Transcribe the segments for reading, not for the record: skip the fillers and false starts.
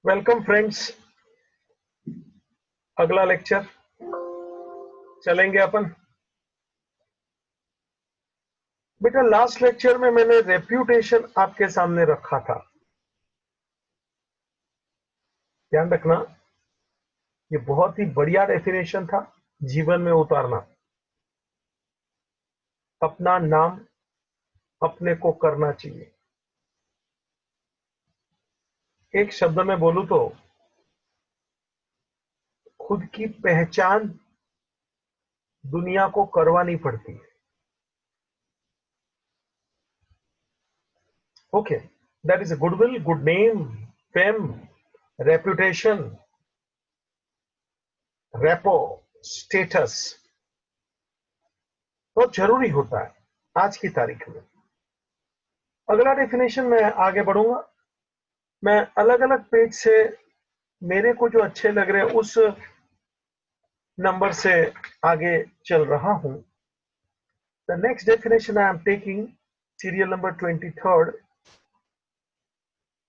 Welcome friends. अगला lecture चलेंगे अपन। बेटा लास्ट लेक्चर में मैंने रेप्यूटेशन आपके सामने रखा था, ध्यान रखना। ये बहुत ही बढ़िया डेफिनेशन था जीवन में उतारना। अपना नाम अपने को करना चाहिए। एक शब्द में बोलूं तो खुद की पहचान दुनिया को करवानी पड़ती है। Okay, that is a goodwill, good name, fame, reputation, repo, status बहुत जरूरी होता है आज की तारीख में। अगला डेफिनेशन में आगे बढ़ूंगा। मैं अलग अलग पेज से मेरे को जो अच्छे लग रहे हैं उस नंबर से आगे चल रहा हूं। The next definition I am taking serial number 23rd।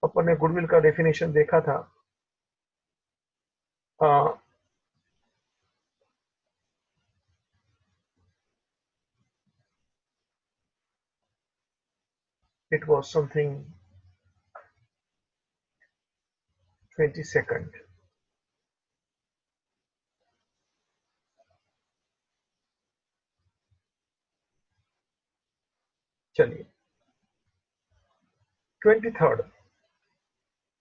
अपन ने गुडविल का डेफिनेशन देखा था। It was something 22nd। चलिए 23rd,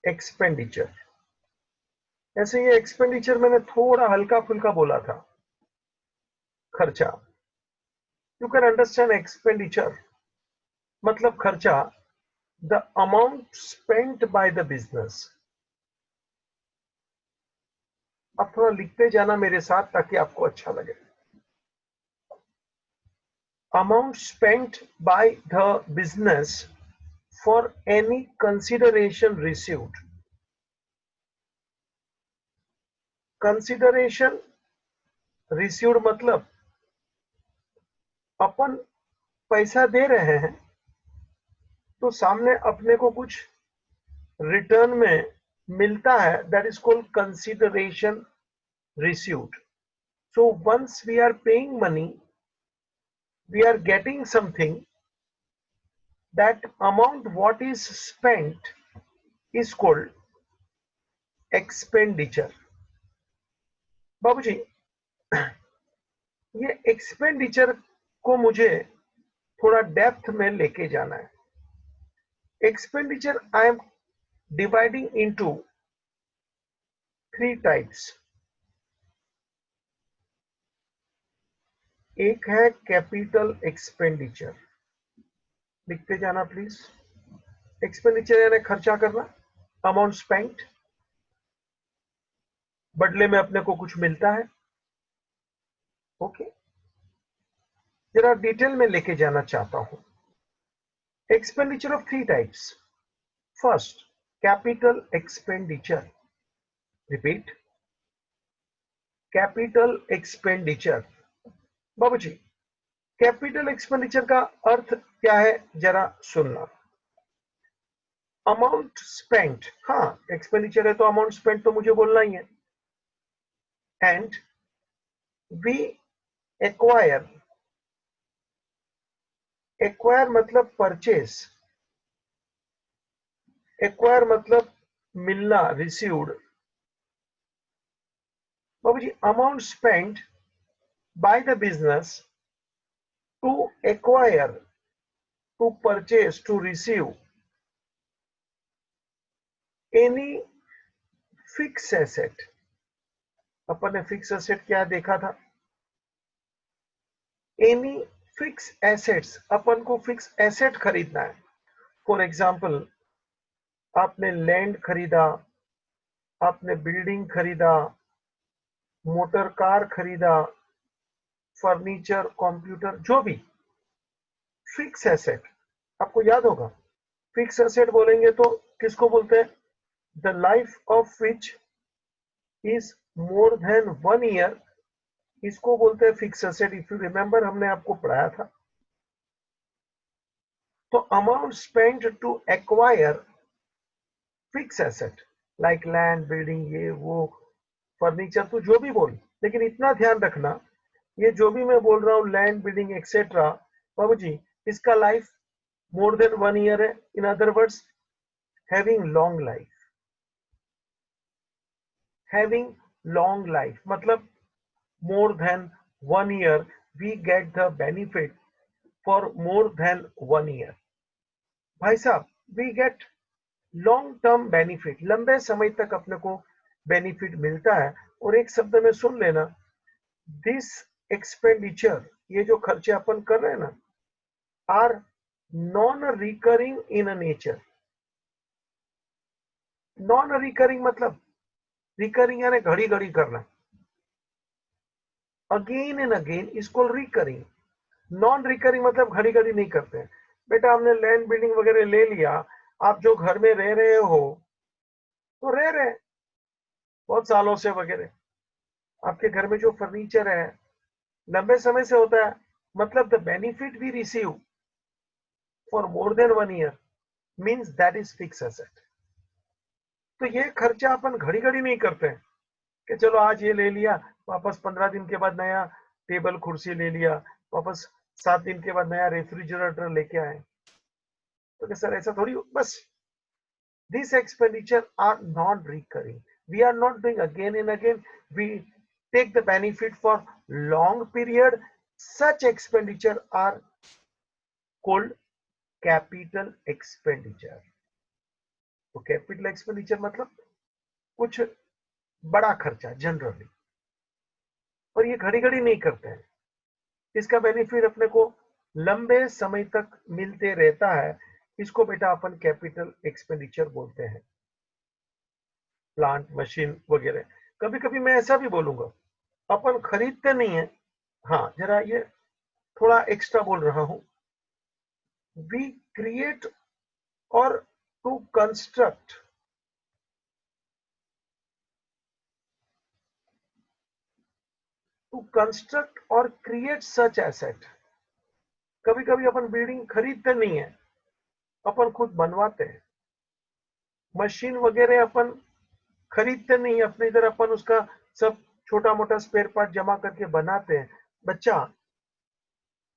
एक्सपेंडिचर। ऐसे ये एक्सपेंडिचर मैंने थोड़ा हल्का फुल्का बोला था, खर्चा। यू कैन अंडरस्टैंड एक्सपेंडिचर मतलब खर्चा, the amount spent by the business. आप थोड़ा लिखते जाना मेरे साथ ताकि आपको अच्छा लगे। Amount spent by the business for any consideration received. Consideration received मतलब अपन पैसा दे रहे हैं तो सामने अपने को कुछ रिटर्न में मिलता है, that is called consideration received. So once we are paying money, we are getting something. That amount what is spent is called expenditure. बाबूजी, ये एक्सपेंडिचर को मुझे थोड़ा डेप्थ में लेके जाना है। Expenditure I am dividing into 3 types. एक है कैपिटल एक्सपेंडिचर, लिखते जाना प्लीज। एक्सपेंडिचर यानी खर्चा करना, अमाउंट स्पेंट, बदले में अपने को कुछ मिलता है। ओके, जरा डिटेल में लेके जाना चाहता हूं। Expenditure of 3 types. First, capital expenditure. Repeat, capital expenditure. बाबूजी, कैपिटल एक्सपेंडिचर का अर्थ क्या है जरा सुनना। अमाउंट स्पेंट, हाँ एक्सपेंडिचर है तो अमाउंट स्पेंट तो मुझे बोलना ही है। एंड वी एक्वायर, एक्वायर मतलब परचेज, एक्वायर मतलब मिलना, रिसीव्ड। बाबूजी, amount spent by the business to acquire, to purchase, to receive any fix asset. अपन ने फिक्स एसेट क्या देखा था? एनी फिक्स एसेट्स, अपन को फिक्स एसेट खरीदना है। फॉर एग्जाम्पल, आपने लैंड खरीदा, आपने बिल्डिंग खरीदा, मोटर कार खरीदा, फर्नीचर, कंप्यूटर, जो भी फिक्स एसेट। आपको याद होगा फिक्स एसेट बोलेंगे तो किसको बोलते हैं? The life of which is more than 1 year, इसको बोलते हैं fix asset. If you remember, हमने आपको पढ़ाया था। तो amount spent to acquire fix asset, like land, building, ये वो, फर्नीचर, तू जो भी बोल, लेकिन इतना ध्यान रखना, ये जो भी मैं बोल रहा हूँ लैंड, बिल्डिंग एक्सेट्रा, बाबू जी, इसका लाइफ मोर देन 1 ईयर है। In other words, having long life. Having long life मतलब more than 1 year, we get the benefit for more than 1 year। भाई साहब, we get long term benefit, लंबे समय तक अपने को बेनिफिट मिलता है। और एक शब्द में सुन लेना, दिस एक्सपेंडिचर, ये जो खर्चे अपन कर रहे हैं ना, are non recurring in nature. Non recurring मतलब रिकरिंग यानी घड़ी घड़ी करना, अगेन एंड अगेन इसको रिकरिंग। नॉन रिकरिंग मतलब घड़ी घड़ी नहीं करते हैं। बेटा हमने लैंड, बिल्डिंग वगैरह ले लिया, आप जो घर में रह रहे हो तो रह रहे हैं बहुत सालों से वगैरह, आपके घर में जो फर्नीचर है लंबे समय से होता है, मतलब the benefit we receive for more than 1 year means that is fix asset. तो ये खर्चा अपन घड़ी घड़ी नहीं करते हैं कि चलो आज ये ले लिया, वापस 15 दिन के बाद नया टेबल कुर्सी ले लिया, वापस 7 दिन के बाद नया रेफ्रिजरेटर लेके आए। तो सर ऐसा थोड़ी बस, these expenditure are non-recurring, we are not doing again and again, we take the benefit for long period। such expenditure are called capital expenditure। तो कैपिटल एक्सपेंडिचर मतलब कुछ बड़ा खर्चा जनरली, और ये घड़ी घड़ी नहीं करते हैं, इसका बेनिफिट अपने को लंबे समय तक मिलते रहता है। इसको बेटा अपन कैपिटल एक्सपेंडिचर बोलते हैं। प्लांट, मशीन वगैरह, कभी कभी मैं ऐसा भी बोलूंगा, अपन खरीदते नहीं है। हाँ, जरा ये थोड़ा एक्स्ट्रा बोल रहा हूं, वी क्रिएट और टू कंस्ट्रक्ट, और क्रिएट सच एसेट। कभी कभी अपन बिल्डिंग खरीदते नहीं है, अपन खुद बनवाते हैं। मशीन वगैरह अपन खरीदते नहीं है, अपने इधर अपन उसका सब छोटा मोटा स्पेयर पार्ट जमा करके बनाते हैं। बच्चा,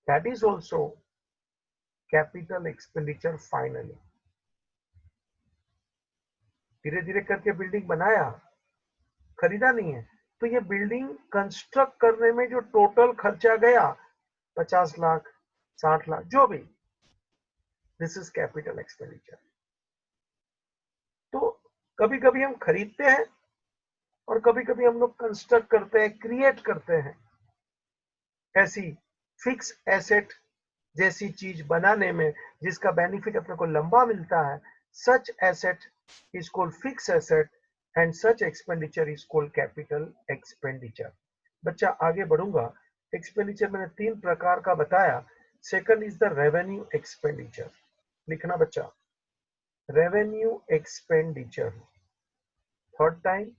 that is also capital expenditure. Finally धीरे धीरे करके बिल्डिंग बनाया, खरीदा नहीं है। तो ये बिल्डिंग कंस्ट्रक्ट करने में जो टोटल खर्चा गया, 50 लाख, 60 लाख, जो भी, दिस इज कैपिटल एक्सपेंडिचर। तो कभी कभी हम खरीदते हैं और कभी कभी हम लोग कंस्ट्रक्ट करते हैं, क्रिएट करते हैं ऐसी फिक्स एसेट जैसी चीज बनाने में जिसका बेनिफिट अपने को लंबा मिलता है। Such asset is called fix asset and such expenditure is called capital expenditure. बच्चा आगे बढ़ूंगा, एक्सपेंडिचर मैंने 3 प्रकार का बताया। Second is the revenue expenditure. लिखना बच्चा, revenue expenditure. Third time,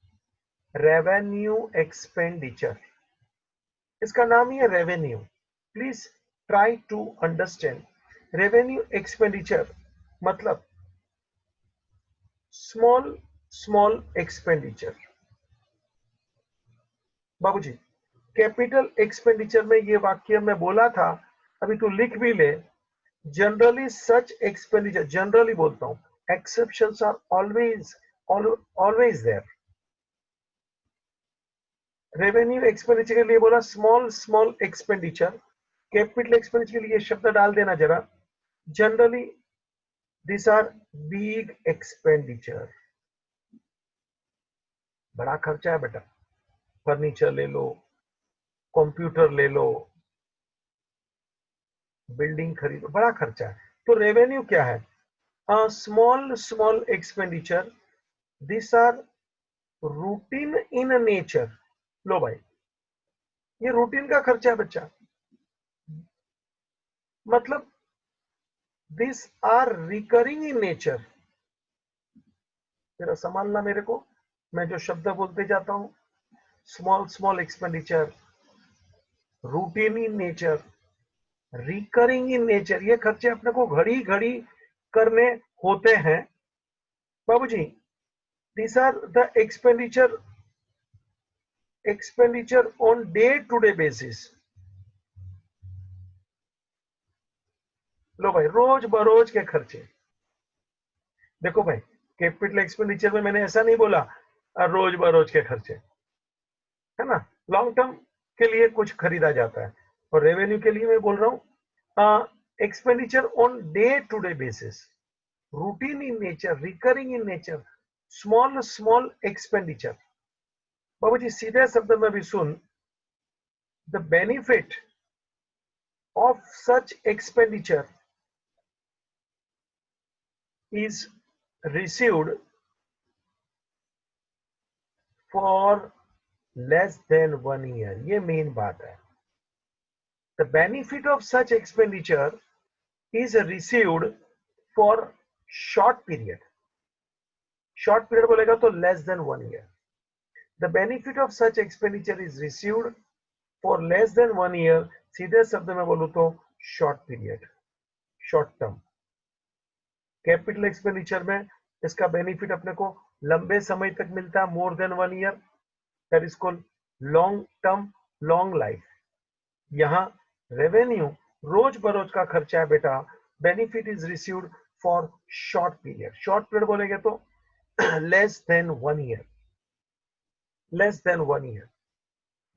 revenue expenditure. इसका नाम ही है revenue. Please try to understand. Revenue expenditure मतलब स्मॉल स्मॉल एक्सपेंडिचर। बाबूजी, कैपिटल एक्सपेंडिचर में ये वाक्य मैं बोला था, अभी तू लिख भी ले। जनरली सच एक्सपेंडिचर, जनरली बोलता हूं, exceptions are always always there. Revenue expenditure के लिए बोला small small expenditure, capital expenditure के लिए शब्द डाल देना जरा, generally this are big expenditure. बड़ा खर्चा है बेटा, फर्नीचर ले लो, कंप्यूटर ले लो, बिल्डिंग खरीदो, बड़ा खर्चा है। तो रेवेन्यू क्या है? Small small expenditure, this are routine in nature. लो भाई, ये रूटीन का खर्चा है बच्चा, मतलब this are recurring in nature. जरा संभालना मेरे को, मैं जो शब्द बोलते जाता हूं, small small expenditure, routine in nature, recurring in nature. ये खर्चे अपने को घड़ी घड़ी करने होते हैं। बाबूजी, These are the expenditure on day to day basis. लो भाई, रोज बरोज के खर्चे। देखो भाई, कैपिटल एक्सपेंडिचर में मैंने ऐसा नहीं बोला रोज बरोज के खर्चे, है ना, लॉन्ग टर्म के लिए कुछ खरीदा जाता है। और रेवेन्यू के लिए मैं बोल रहा हूँ expenditure on day to day basis, routine in nature, recurring in nature, small small expenditure. बाबू जी सीधे शब्द में भी सुन, the benefit of such expenditure is received for less than 1 year। ये मेन बात है। The benefit of such expenditure is received for short period। short period बोलेगा तो less than 1 year। The benefit of such expenditure is received for less than 1 year। सीधे शब्द में बोलूं तो short period, short term। Capital expenditure में इसका benefit अपने को लंबे समय तक मिलता है, more than 1 year, that is called long term, long life. यहाँ रेवेन्यू रोज बरोज का खर्चा है बेटा, benefit is received for short period. Short period बोलेंगे तो less than 1 year, less than 1 year।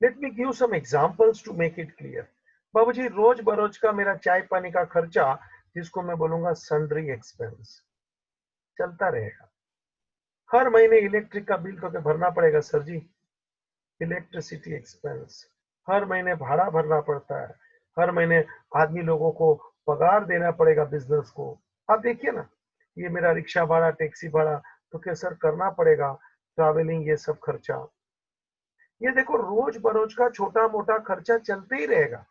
Let me give some examples to make it clear. बाबूजी रोज बरोज का मेरा चाय पानी का खर्चा, जिसको मैं बोलूंगा सन्ड्री एक्सपेंस, चलता रहेगा। हर महीने इलेक्ट्रिक का बिल तो भरना पड़ेगा सर जी, इलेक्ट्रिसिटी एक्सपेंस। हर महीने भाड़ा भरना पड़ता है, हर महीने आदमी लोगों को पगार देना पड़ेगा बिजनेस को। आप देखिए ना, ये मेरा रिक्शा भाड़ा, टैक्सी भाड़ा तो क्या सर करना पड़ेगा, ट्रैवलिंग, ये सब खर्चा। ये देखो रोज बरोज का छोटा मोटा खर्चा चलते ही रहेगा,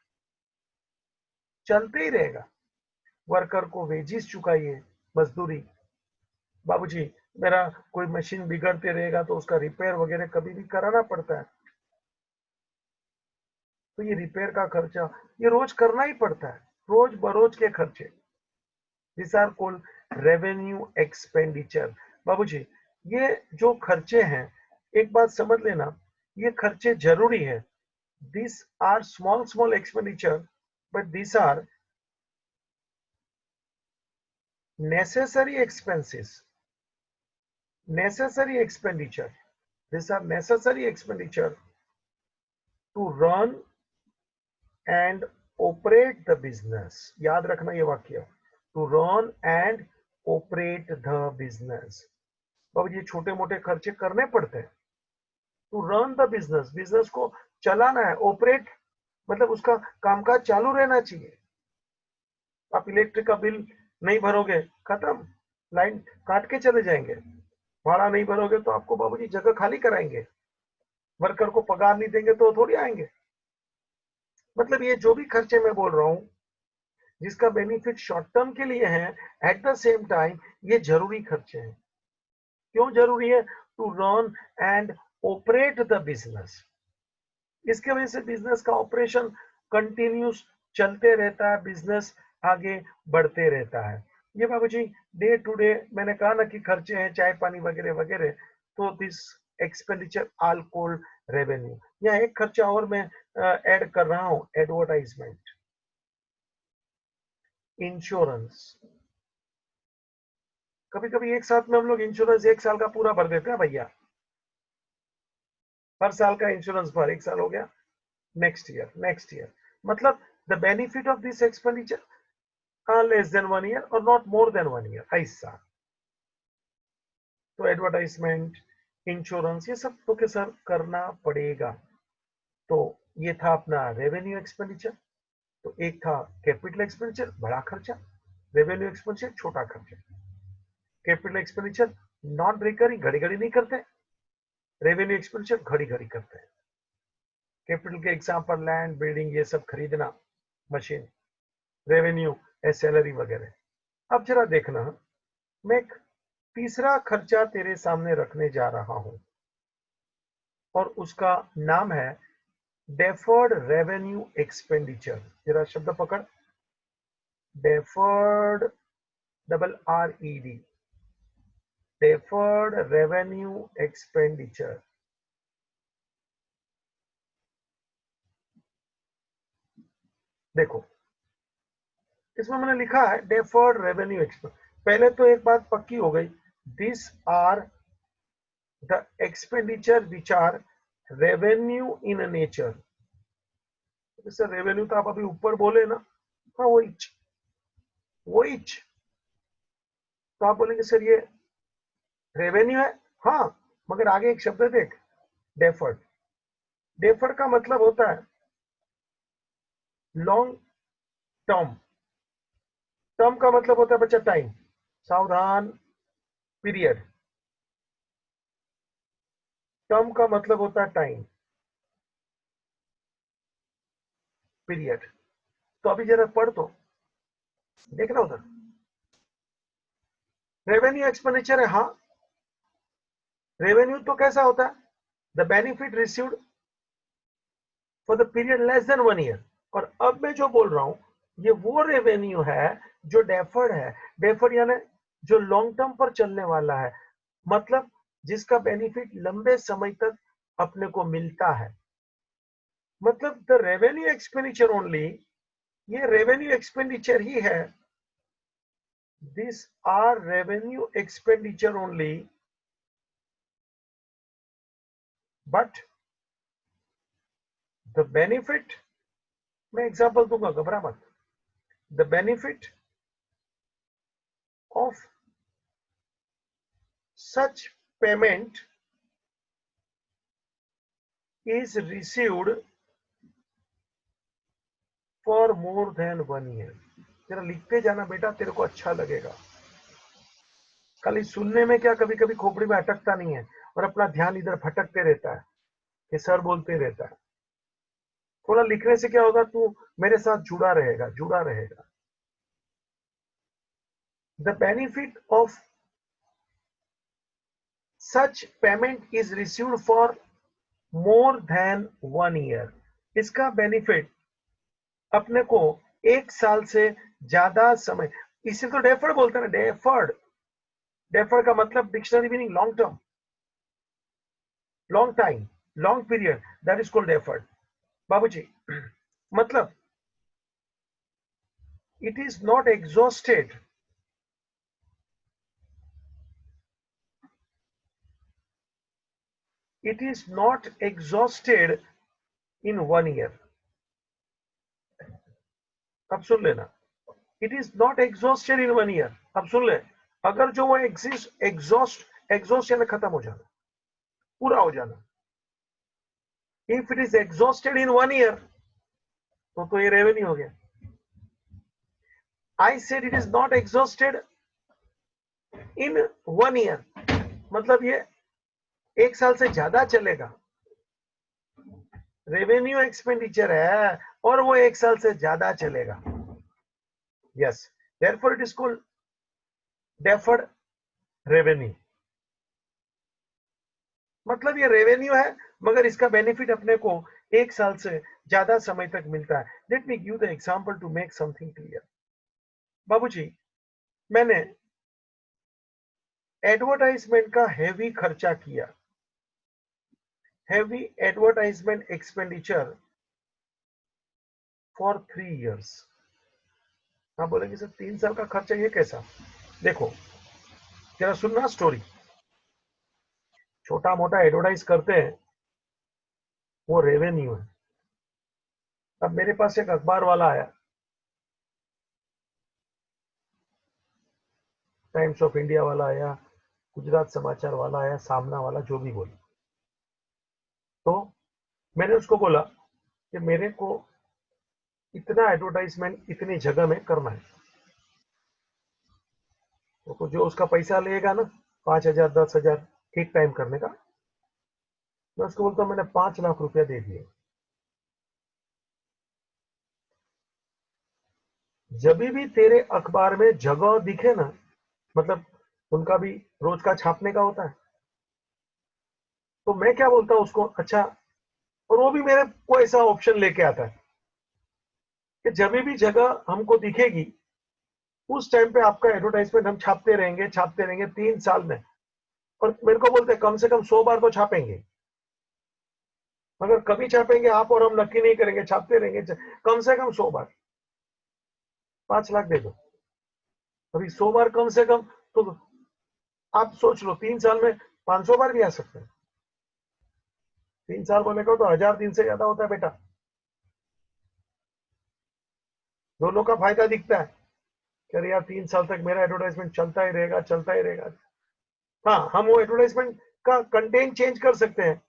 चलते ही रहेगा। वर्कर को वेजिस चुकाइए, मजदूरी। बाबूजी मेरा कोई मशीन बिगड़ते रहेगा तो उसका रिपेयर वगैरह कभी भी कराना पड़ता है, तो ये रिपेयर का खर्चा ये रोज करना ही पड़ता है, रोज बरोज के खर्चे। This are called revenue expenditure. बाबूजी ये जो खर्चे हैं, एक बात समझ लेना, ये खर्चे जरूरी है। This are small small expenditure, but this are necessary expenses, necessary expenditure। These are necessary expenditure to run and operate the business। याद रखना ये वाक्य, to run and operate the business। अब ये छोटे मोटे खर्चे करने पड़ते हैं। to run the business, business को चलाना है, operate मतलब उसका कामकाज चालू रहना चाहिए। आप इलेक्ट्रिक का बिल नहीं भरोगे, खत्म, लाइन काट के चले जाएंगे। भाड़ा नहीं भरोगे तो आपको बाबूजी जगह खाली कराएंगे, वर्कर को पगार नहीं देंगे तो थोड़ी आएंगे। मतलब ये जो भी खर्चे मैं बोल रहा हूं, जिसका बेनिफिट शॉर्ट टर्म के लिए है, एट द सेम टाइम ये जरूरी खर्चे हैं। क्यों जरूरी है? To run and operate the business. इसके वजह से बिजनेस का ऑपरेशन कंटिन्यूस चलते रहता है, बिजनेस आगे बढ़ते रहता है। ये बाबूजी डे टू डे मैंने कहा ना कि खर्चे हैं, चाय पानी वगैरह वगैरह, तो this expenditure all called revenue. यहाँ एक खर्चा और मैं ऐड कर रहा हूं, एडवर्टाइजमेंट, इंश्योरेंस। कभी कभी एक साथ में हम लोग इंश्योरेंस 1 साल का पूरा भर देते हैं भैया, हर साल का इंश्योरेंस भर, 1 साल हो गया, नेक्स्ट ईयर, नेक्स्ट ईयर। मतलब the benefit of this expenditure less than 1 year और नॉट मोर देन 1 year, ऐसा। तो एडवर्टाइजमेंट, इंश्योरेंस, ये सब तो के सर करना पड़ेगा। तो ये था अपना रेवेन्यू एक्सपेंडिचर। तो एक था कैपिटल एक्सपेंडिचर, बड़ा खर्चा, रेवेन्यू एक्सपेंडिचर, छोटा खर्चा। कैपिटल एक्सपेंडिचर नॉन रिकरिंग, घड़ी घड़ी नहीं करते, रेवेन्यू एक्सपेंडिचर घड़ी घड़ी करते हैं। कैपिटल के एग्जांपल लैंड, बिल्डिंग, ये सब खरीदना, मशीन। रेवेन्यू सैलरी वगैरह। अब जरा देखना, मैं एक तीसरा खर्चा तेरे सामने रखने जा रहा हूं और उसका नाम है डेफर्ड रेवेन्यू एक्सपेंडिचर। जरा शब्द पकड़, deferred, double RED, deferred revenue expenditure. देखो इसमें मैंने लिखा है डेफर्ड रेवेन्यू एक्सपेंड। पहले तो एक बात पक्की हो गई, this are the expenditure which are revenue in nature. जैसे रेवेन्यू तो आप अभी ऊपर बोले ना, हाँ वही तो आप बोलेंगे सर ये रेवेन्यू है, हाँ मगर आगे एक शब्द देख, डेफर्ड। डेफर्ड का मतलब होता है लॉन्ग टर्म। टर्म का मतलब होता है बच्चा टाइम, सावधान, पीरियड। टर्म का मतलब होता है टाइम, पीरियड। तो अभी जरा पढ़ तो देखना उधर, रेवेन्यू एक्सपेंडिचर है, हाँ रेवेन्यू तो कैसा होता है, the benefit received for the period less than 1 year. और अब मैं जो बोल रहा हूं ये वो रेवेन्यू है जो डेफर्ड है। डेफर्ड यानी जो लॉन्ग टर्म पर चलने वाला है, मतलब जिसका बेनिफिट लंबे समय तक अपने को मिलता है। मतलब द रेवेन्यू एक्सपेंडिचर ओनली, ये रेवेन्यू एक्सपेंडिचर ही है, this are revenue expenditure only, but the benefit, मैं एग्जांपल दूंगा घबरा मत, the benefit of such payment is received for more than 1 year। जरा लिखते जाना बेटा, तेरे को अच्छा लगेगा। खाली सुनने में क्या, कभी कभी खोपड़ी में अटकता नहीं है और अपना ध्यान इधर भटकते रहता है कि सर बोलते रहता है। थोड़ा लिखने से क्या होगा, तू मेरे साथ जुड़ा रहेगा, जुड़ा रहेगा। The benefit of such payment is received for more than 1 year. इसका बेनिफिट अपने को 1 साल से ज्यादा समय, इसे तो डेफर्ड बोलते हैं ना, डेफर्ड। डेफर्ड का मतलब dictionary meaning long term, long time, long period, that is called deferred बाबूजी। मतलब it is not exhausted, it is not exhausted in 1 year. अब सुन लेना, it is not exhausted in 1 year. अब सुन ले, अगर जो वो एग्जिस्ट, एग्जॉस्ट, एग्जॉस्ट यानी खत्म हो जाना, पूरा हो जाना, if it is exhausted in 1 year तो ये रेवेन्यू हो गया। I said it is not exhausted in 1 year, मतलब ये 1 साल से ज्यादा चलेगा। रेवेन्यू एक्सपेंडिचर है और वो 1 साल से ज्यादा चलेगा। Yes, therefore it is called deferred revenue. मतलब ये रेवेन्यू है मगर इसका बेनिफिट अपने को 1 साल से ज्यादा समय तक मिलता है। Let me give the example to make something clear. बाबूजी, मैंने एडवर्टाइजमेंट का हैवी खर्चा किया, heavy advertisement expenditure for 3 years. आप बोलेंगे सर 3 साल का खर्चा ये कैसा? देखो जरा सुनना स्टोरी। छोटा मोटा एडवर्टाइज करते हैं, वो रेवेन्यू है। अब मेरे पास एक अखबार वाला आया, टाइम्स ऑफ इंडिया वाला आया, गुजरात समाचार वाला आया, सामना वाला, जो भी बोले। तो मैंने उसको बोला कि मेरे को इतना एडवर्टाइजमेंट इतनी जगह में करना है। तो जो उसका पैसा लेगा ना, 5,000 10,000 ठीक टाइम करने का, मैं उसको बोलता हूँ मैंने 5 लाख रुपया दे दिए। जब भी तेरे अखबार में जगह दिखे ना, मतलब उनका भी रोज का छापने का होता है, तो मैं क्या बोलता हूँ उसको, अच्छा, और वो भी मेरे को ऐसा ऑप्शन लेके आता है कि जब भी जगह हमको दिखेगी उस टाइम पे आपका एडवर्टाइजमेंट हम छापते रहेंगे 3 साल में। और मेरे को बोलते हैं कम से कम 100 बार तो छापेंगे, मगर कभी छापेंगे आप और हम नक्की नहीं करेंगे, छापते रहेंगे कम से कम 100 बार। 5 लाख दे दो, अभी 100 बार कम से कम, तो आप सोच लो 3 साल में 500 बार भी आ सकते हैं। 3 साल बोले को तो 1000 दिन से ज्यादा होता है बेटा। दोनों का फायदा दिखता है कि अरे यार 3 साल तक मेरा एडवर्टाइजमेंट चलता ही रहेगा, चलता ही रहेगा। हाँ, हम वो एडवर्टाइजमेंट का कंटेंट चेंज कर सकते हैं,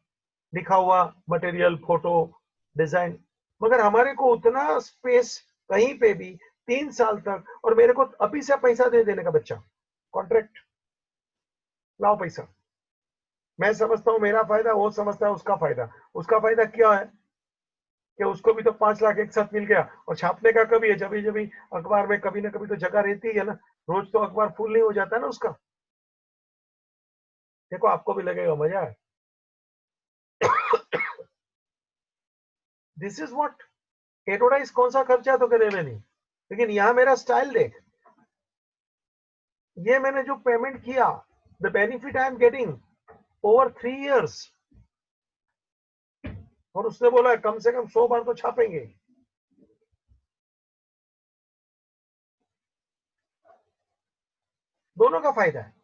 लिखा हुआ मटेरियल, फोटो, डिजाइन, मगर हमारे को उतना स्पेस कहीं पे भी 3 साल तक, और मेरे को अभी से पैसा दे देने का, बच्चा कॉन्ट्रैक्ट लाओ पैसा। मैं समझता हूं मेरा फायदा, वो समझता है उसका फायदा। उसका फायदा क्या है कि उसको भी तो 5 लाख एक साथ मिल गया, और छापने का कभी है, जब भी अखबार में कभी ना कभी तो जगह रहती है ना, रोज तो अखबार फुल नहीं हो जाता ना उसका। देखो आपको भी लगेगा मजा है। दिस इज व्हाट एडवर्टाइज, कौन सा खर्चा तो करे मैंने, लेकिन यहां मेरा स्टाइल देख, ये मैंने जो पेमेंट किया, the benefit I am getting over 3 years, और उसने बोला कम से कम 100 बार तो छापेंगे। दोनों का फायदा है।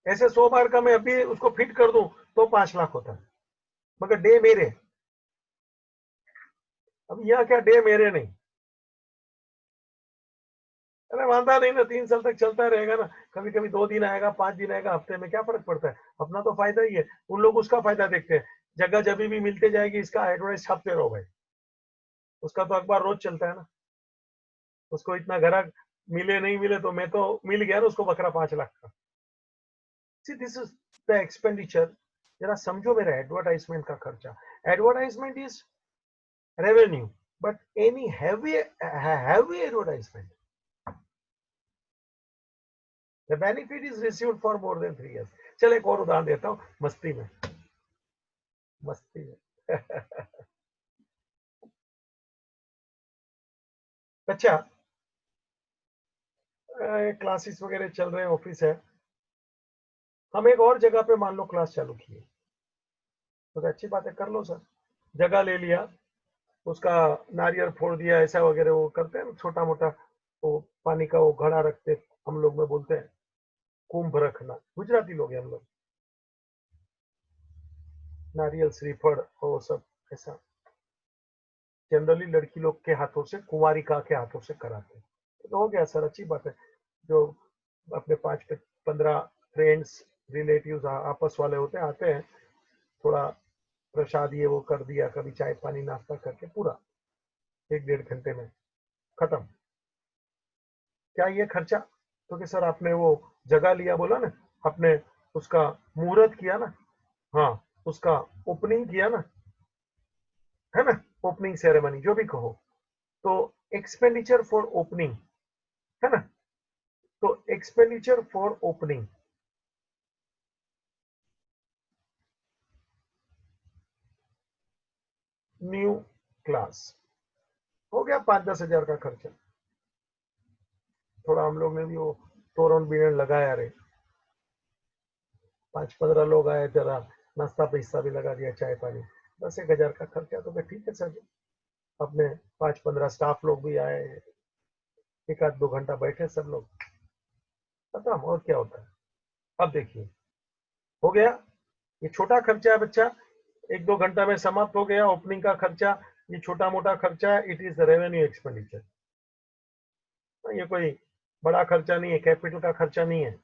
ऐसे 100 बार का मैं अभी उसको फिट कर दूं तो 5 लाख होता है, मगर डे मेरे, अब यहाँ क्या डे मेरे नहीं। अरे वादा नहीं ना, 3 साल तक चलता रहेगा ना, कभी कभी 2 दिन आएगा, 5 दिन आएगा, हफ्ते में क्या फर्क पड़ता है, अपना तो फायदा ही है। उन लोग उसका फायदा देखते हैं, जगह जब भी मिलते जाएगी इसका एडवर्टाइज छापते रहो भाई, उसका तो अखबार रोज चलता है ना। उसको इतना ग्राहक मिले नहीं मिले, तो मैं तो मिल गया ना उसको बकरा 5 लाख का। See this is the expenditure. जरा समझो मेरा एडवर्टाइजमेंट का खर्चा। Advertisement is revenue, but any heavy advertisement, the benefit is received for more then 3 years। चल एक और उदाहरण देता हूँ, मस्ती में, मस्ती में। अच्छा, क्लासेस वगैरह चल रहे हैं, ऑफिस है, हम एक और जगह पे मान लो क्लास चालू किए, तो अच्छी बात है, कर लो सर। जगह ले लिया, उसका नारियल फोड़ दिया, ऐसा वगैरह वो करते हैं छोटा मोटा, वो पानी का वो घड़ा रखते, हम लोग में बोलते हैं कुंभ रखना, गुजराती लोग हैं हम लोग, नारियल श्रीफल वो सब ऐसा जनरली लड़की लोग के हाथों से, कुंवारिका के हाथों से कराते हैं। तो हो गया सर, अच्छी बात है। जो अपने 5-15 फ्रेंड्स रिलेटिव्स आपस वाले होते हैं, आते हैं, थोड़ा प्रसाद ये वो कर दिया, कभी चाय पानी नाश्ता करके पूरा 1-1.5 घंटे में खत्म। क्या ये खर्चा? क्योंकि सर आपने वो जगह लिया बोला ना, आपने उसका मुहूर्त किया ना, हाँ, उसका ओपनिंग किया ना, है ना, ओपनिंग सेरेमनी जो भी कहो, तो एक्सपेंडिचर फॉर ओपनिंग, है ना, तो expenditure for opening new class हो गया 5-10 हजार का खर्चा। थोड़ा हम लोग ने भी वो तोरण बीरण लगाया रे, 5-15 लोग आए, जरा नाश्ता पैसा भी लगा दिया, चाय पानी, 10-1 हजार का खर्चा, तो ठीक है सर। अपने 5-15 स्टाफ लोग भी आए, 1-2 घंटा बैठे सब लोग, खत्म, और क्या होता है। अब देखिए, हो गया, ये छोटा खर्चा है बच्चा, 1-2 घंटा में समाप्त हो गया ओपनिंग का खर्चा। ये छोटा मोटा खर्चा है, इट इज रेवेन्यू एक्सपेंडिचर, ये कोई बड़ा खर्चा नहीं है, कैपिटल का खर्चा नहीं है।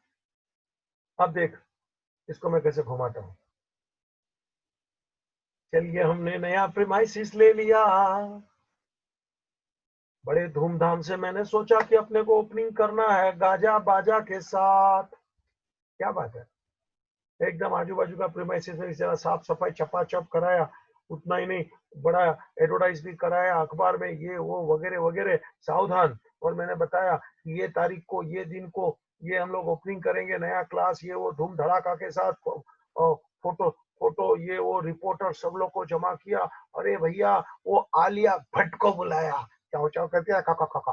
अब देख, इसको मैं कैसे घुमाता हूँ। चलिए, हमने नया प्रीमाइसिस ले लिया, बड़े धूमधाम से मैंने सोचा कि अपने को ओपनिंग करना है गाजा बाजा के साथ। क्या बात है, एकदम आजू बाजू का प्रीमाइसिस में जरा साफ सफाई चपाचप कराया, उतना ही नहीं, बड़ा एडवर्टाइज भी कराया अखबार में, ये वो वगैरह वगैरह, सावधान। और मैंने बताया कि ये तारीख को, ये दिन को, ये हम लोग ओपनिंग करेंगे नया क्लास, ये वो धूम धड़ाका के साथ, फोटो फोटो ये वो, रिपोर्टर सब लोग को जमा किया। अरे भैया, वो आलिया भट्ट को बुलाया, चाव चाव करके, काका काका,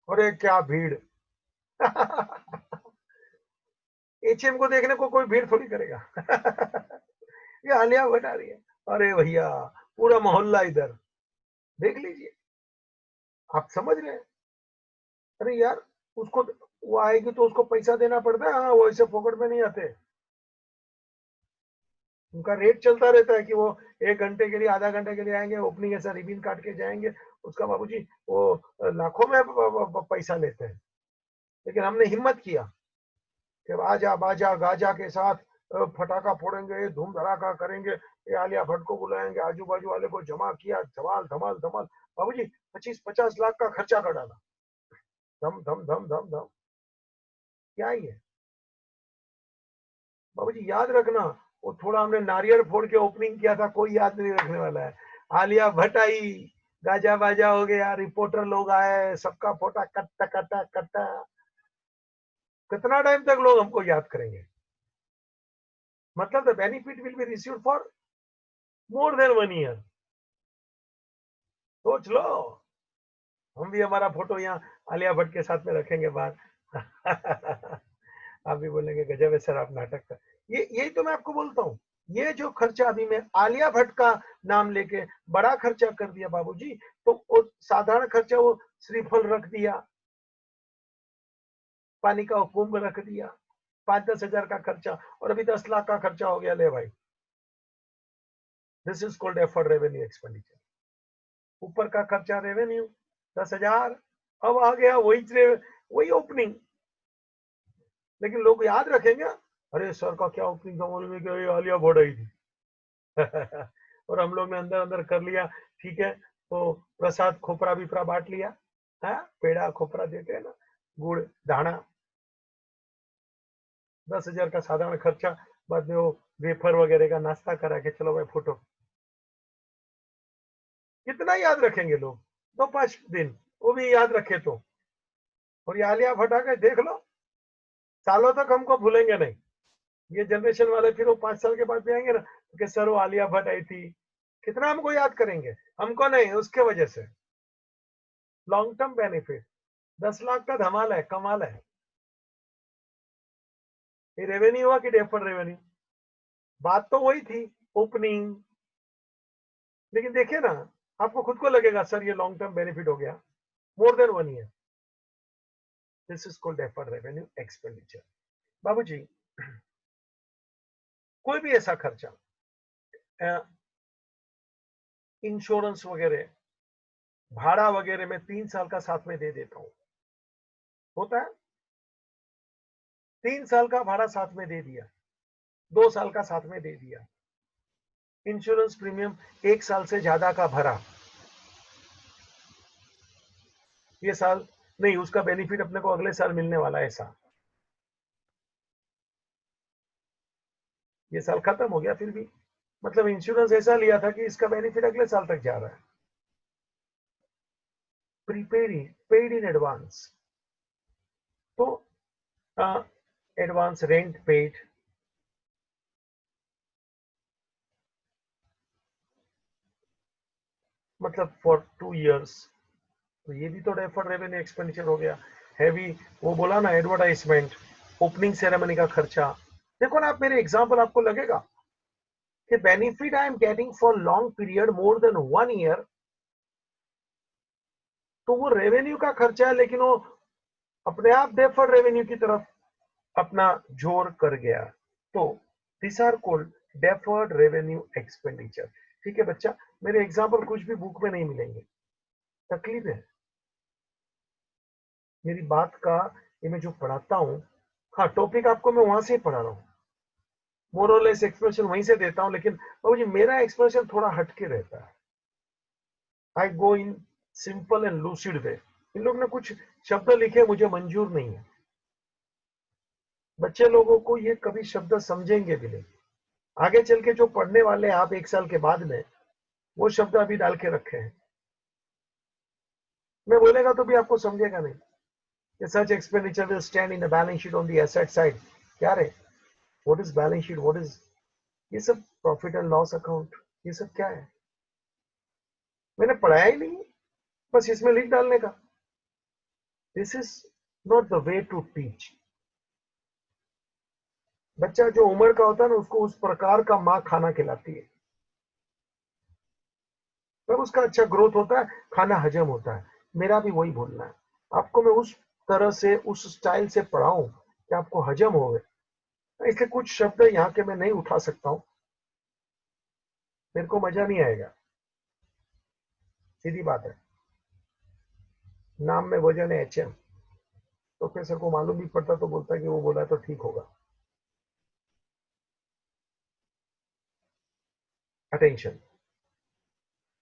अरे क्या भीड़। एचएम को देखने को कोई भीड़ थोड़ी करेगा। ये आलिया भट्ट आ रही है, अरे भैया पूरा मोहल्ला इधर, देख लीजिए, आप समझ रहे हैं। अरे यार उसको, वो आएगी तो उसको पैसा देना पड़ता है, हाँ वो ऐसे फोकट में नहीं आते, उनका रेट चलता रहता है कि वो 1 घंटे के लिए, आधा घंटे के लिए आएंगे, ओपनिंग ऐसा रिबन काट के जाएंगे, उसका बाबूजी वो लाखों में पैसा लेते हैं। लेकिन हमने हिम्मत किया कि आजा बाजा गाजा के साथ फटाका फोड़ेंगे, धूम धड़ाका करेंगे, ये आलिया भट्ट को बुलाएंगे, आजू बाजू वाले को जमा किया, धमाल धमाल धमाल, बाबूजी 25-50 लाख का खर्चा कर डाला, धम धम धम धम धम। क्या ही है बाबूजी, याद रखना, वो थोड़ा हमने नारियल फोड़ के ओपनिंग किया था, कोई याद नहीं रखने वाला है। आलिया भट्ट आई, गाजा बाजा हो गया, रिपोर्टर लोग आए, सबका फोटा कट्टा कट्टा कट्टा, कितना टाइम तक लोग हमको याद करेंगे? मतलब the benefit will be received for more than 1 year. सोच लो, हम भी हमारा फोटो यहाँ आलिया भट्ट के साथ में रखेंगे बाहर। आप भी बोलेंगे गजब है सर आप नाटक का। ये यही तो मैं आपको बोलता हूँ, ये जो खर्चा अभी मैं आलिया भट्ट का नाम लेके बड़ा खर्चा कर दिया बाबूजी, तो वो साधारण खर्चा, वो श्रीफल रख दिया, पानी का कुंभ रख दिया, 5-10 हजार का खर्चा, और अभी 10 लाख का खर्चा हो गया, ले भाई, this is called deferred revenue expenditure. ऊपर का खर्चा रेवेन्यू 10 हजार, अब आ गया वही ओपनिंग। लेकिन लोग याद रखेंगे, अरे सर का क्या ओपनिंग था, बोलेंगे कि आलिया भट्ट आई थी। और हम लोग ने अंदर अंदर कर लिया, ठीक है, तो प्रसाद खोपरा बिपरा बांट लिया, है पेड़ा खोपरा देते हैं ना, गुड़ दाना, 10 हजार का साधारण खर्चा, बाद में वो वेफर वगैरह का नाश्ता करा के चलो भाई फोटो। कितना याद रखेंगे लोग? 2-5 दिन, वो भी याद रखे तो। और ये आलिया भट्ट आ गए, देख लो, सालों तक हमको भूलेंगे नहीं। ये जनरेशन वाले फिर वो 5 साल के बाद भी आएंगे ना, कि सर वो आलिया भट्ट आई थी, कितना हमको याद करेंगे, हमको नहीं, उसके वजह से लॉन्ग टर्म बेनिफिट। 10 लाख का धमाल है, कमाल है। ये रेवेन्यू हुआ कि डेफर्ड रेवेन्यू? बात तो वही थी, ओपनिंग। लेकिन देखिए ना, आपको खुद को लगेगा सर ये लॉन्ग टर्म बेनिफिट हो गया, मोर than 1 year, this is called deferred revenue expenditure. बाबूजी, कोई भी ऐसा खर्चा, इंश्योरेंस वगैरह, भाड़ा वगैरह में 3 साल का साथ में दे देता हूं, होता है, 3 साल का भाड़ा साथ में दे दिया, 2 साल का साथ में दे दिया, इंश्योरेंस प्रीमियम 1 साल से ज्यादा का भरा, ये साल नहीं, उसका बेनिफिट अपने को अगले साल मिलने वाला है, ऐसा, ये साल खत्म हो गया फिर भी, मतलब इंश्योरेंस ऐसा लिया था कि इसका बेनिफिट अगले साल तक जा रहा है। प्रीपेड, पेड इन एडवांस, तो एडवांस रेंट पेड, मतलब फॉर 2 इयर्स, तो ये भी तो डेफर्ड रेवेन्यू एक्सपेंडिचर हो गया। हैवी, वो बोला ना, एडवर्टाइजमेंट, ओपनिंग सेरेमनी का खर्चा। देखो ना आप, मेरे एग्जांपल आपको लगेगा कि benefit I am getting for long period more than 1 year, तो वो रेवेन्यू का खर्चा है, लेकिन वो अपने आप डेफर्ड रेवेन्यू की तरफ अपना जोर कर गया। तो this are called deferred revenue expenditure. ठीक है बच्चा, मेरे एग्जांपल कुछ भी बुक में नहीं मिलेंगे, तकलीफ है मेरी बात का, ये मैं जो पढ़ाता हूँ, हाँ टॉपिक आपको मैं वहां से ही पढ़ा रहा हूँ, मोरलेस एक्सप्रेशन वहीं से देता हूँ, लेकिन बाबूजी मेरा एक्सप्रेशन थोड़ा हटके रहता है। आई गो इन सिंपल एंड लूसिड वे। इन लोग ने कुछ शब्द लिखे, मुझे मंजूर नहीं है, बच्चे लोगों को ये कभी शब्द समझेंगे भी नहीं, आगे चल के जो पढ़ने वाले आप 1 साल के बाद में, वो शब्द अभी डाल के रखे हैं, मैं बोलेगा तो भी आपको समझेगा नहीं। कि such expenditure will stand in the balance sheet on the asset side, क्या रे, what is balance sheet, what is, ये सब प्रॉफिट एंड लॉस अकाउंट, ये सब क्या है, मैंने पढ़ाया ही नहीं, बस इसमें लिख डालने का। This is not the way to teach. बच्चा जो उम्र का होता है ना, उसको उस प्रकार का माँ खाना खिलाती है, तब उसका अच्छा ग्रोथ होता है, खाना हजम होता है। मेरा भी वही बोलना है, आपको मैं उस तरह से, उस स्टाइल से पढ़ाऊं कि आपको हजम हो गए। इसलिए कुछ शब्द यहाँ के मैं नहीं उठा सकता हूँ, मेरे को मजा नहीं आएगा, सीधी बात है। नाम में वजन है HM, प्रोफेसर को मालूम भी पड़ता तो बोलता कि वो बोला तो ठीक होगा। अटेंशन,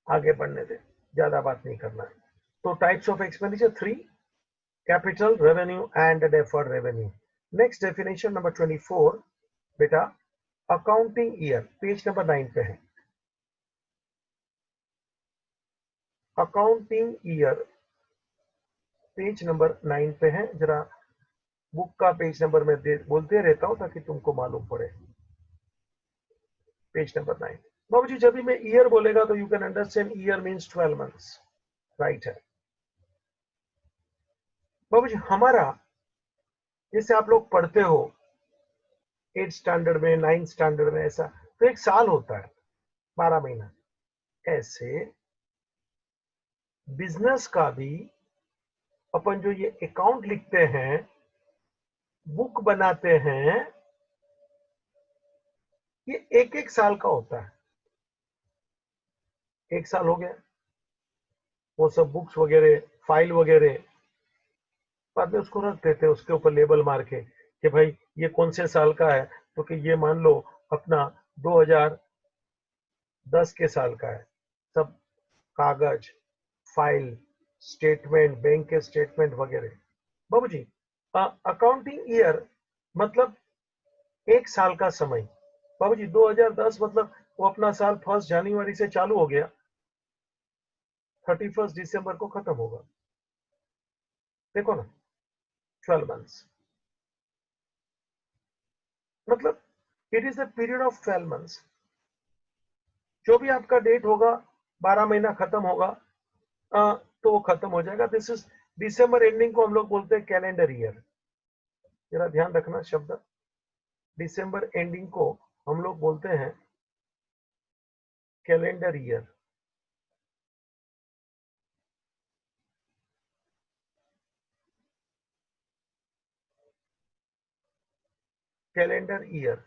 आगे बढ़ने दे, ज्यादा बात नहीं करना है। तो types of expenditure 3, capital, revenue and deferred revenue. Next definition number 24 बेटा, अकाउंटिंग ईयर, पेज नंबर 9 पे है। अकाउंटिंग ईयर पेज नंबर 9 पे है। जरा बुक का पेज नंबर मैं बोलते रहता हूं ताकि तुमको मालूम पड़े। Page number 9। बाबू जी, जब भी मैं ईयर बोलेगा तो you can understand year means 12 months, right है। बाबू जी, हमारा जैसे आप लोग पढ़ते हो 8 स्टैंडर्ड में, 9 स्टैंडर्ड में, ऐसा तो एक साल होता है, 12 महीना। ऐसे बिजनेस का भी अपन जो ये अकाउंट लिखते हैं, बुक बनाते हैं, ये एक एक साल का होता है। एक साल हो गया, वो सब बुक्स वगैरह, फाइल वगैरह, बाद में उसको रख देते हैं, उसके ऊपर लेबल मार के कि भाई ये कौन से साल का है, तो कि ये मान लो अपना 2010 के साल का है। सब कागज, फाइल, स्टेटमेंट, बैंक के स्टेटमेंट वगैरह। बाबू जी, अकाउंटिंग ईयर मतलब एक साल का समय। बाबू जी, 2010 मतलब वो अपना साल 1 जनवरी से चालू हो गया, 31 दिसंबर को खत्म होगा। देखो ना, 12 मंथ्स, मतलब it is the period of 12 months. जो भी आपका डेट होगा, 12 महीना खत्म होगा, तो वो खत्म हो जाएगा। दिस इज दिसंबर एंडिंग को हम लोग बोलते हैं कैलेंडर ईयर। जरा ध्यान रखना शब्द, दिसंबर एंडिंग को हम लोग बोलते हैं कैलेंडर ईयर। कैलेंडर ईयर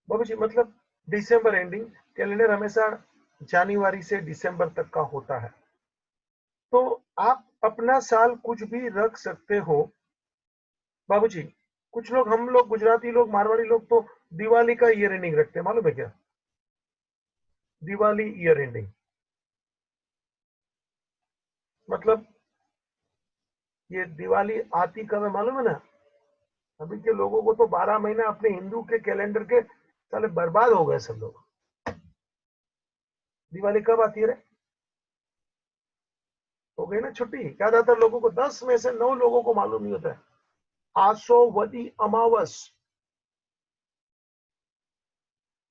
बाबू जी, मतलब दिसंबर एंडिंग, कैलेंडर हमेशा जनवरी से दिसंबर तक का होता है। तो आप अपना साल कुछ भी रख सकते हो बाबू जी। कुछ लोग, हम लोग गुजराती लोग, मारवाड़ी लोग तो दिवाली का ईयर एंडिंग रखते हैं, मालूम है क्या? दिवाली ईयर एंडिंग मतलब ये दिवाली आती कब है मालूम है ना? अभी के लोगों को तो 12 महीना अपने हिंदू के कैलेंडर के साले बर्बाद हो गए सब लोग। दिवाली कब आती है रे? हो गई ना छुट्टी। ज्यादातर लोगों को, 10 में से 9 लोगों को मालूम नहीं होता है। आसोवती अमावस,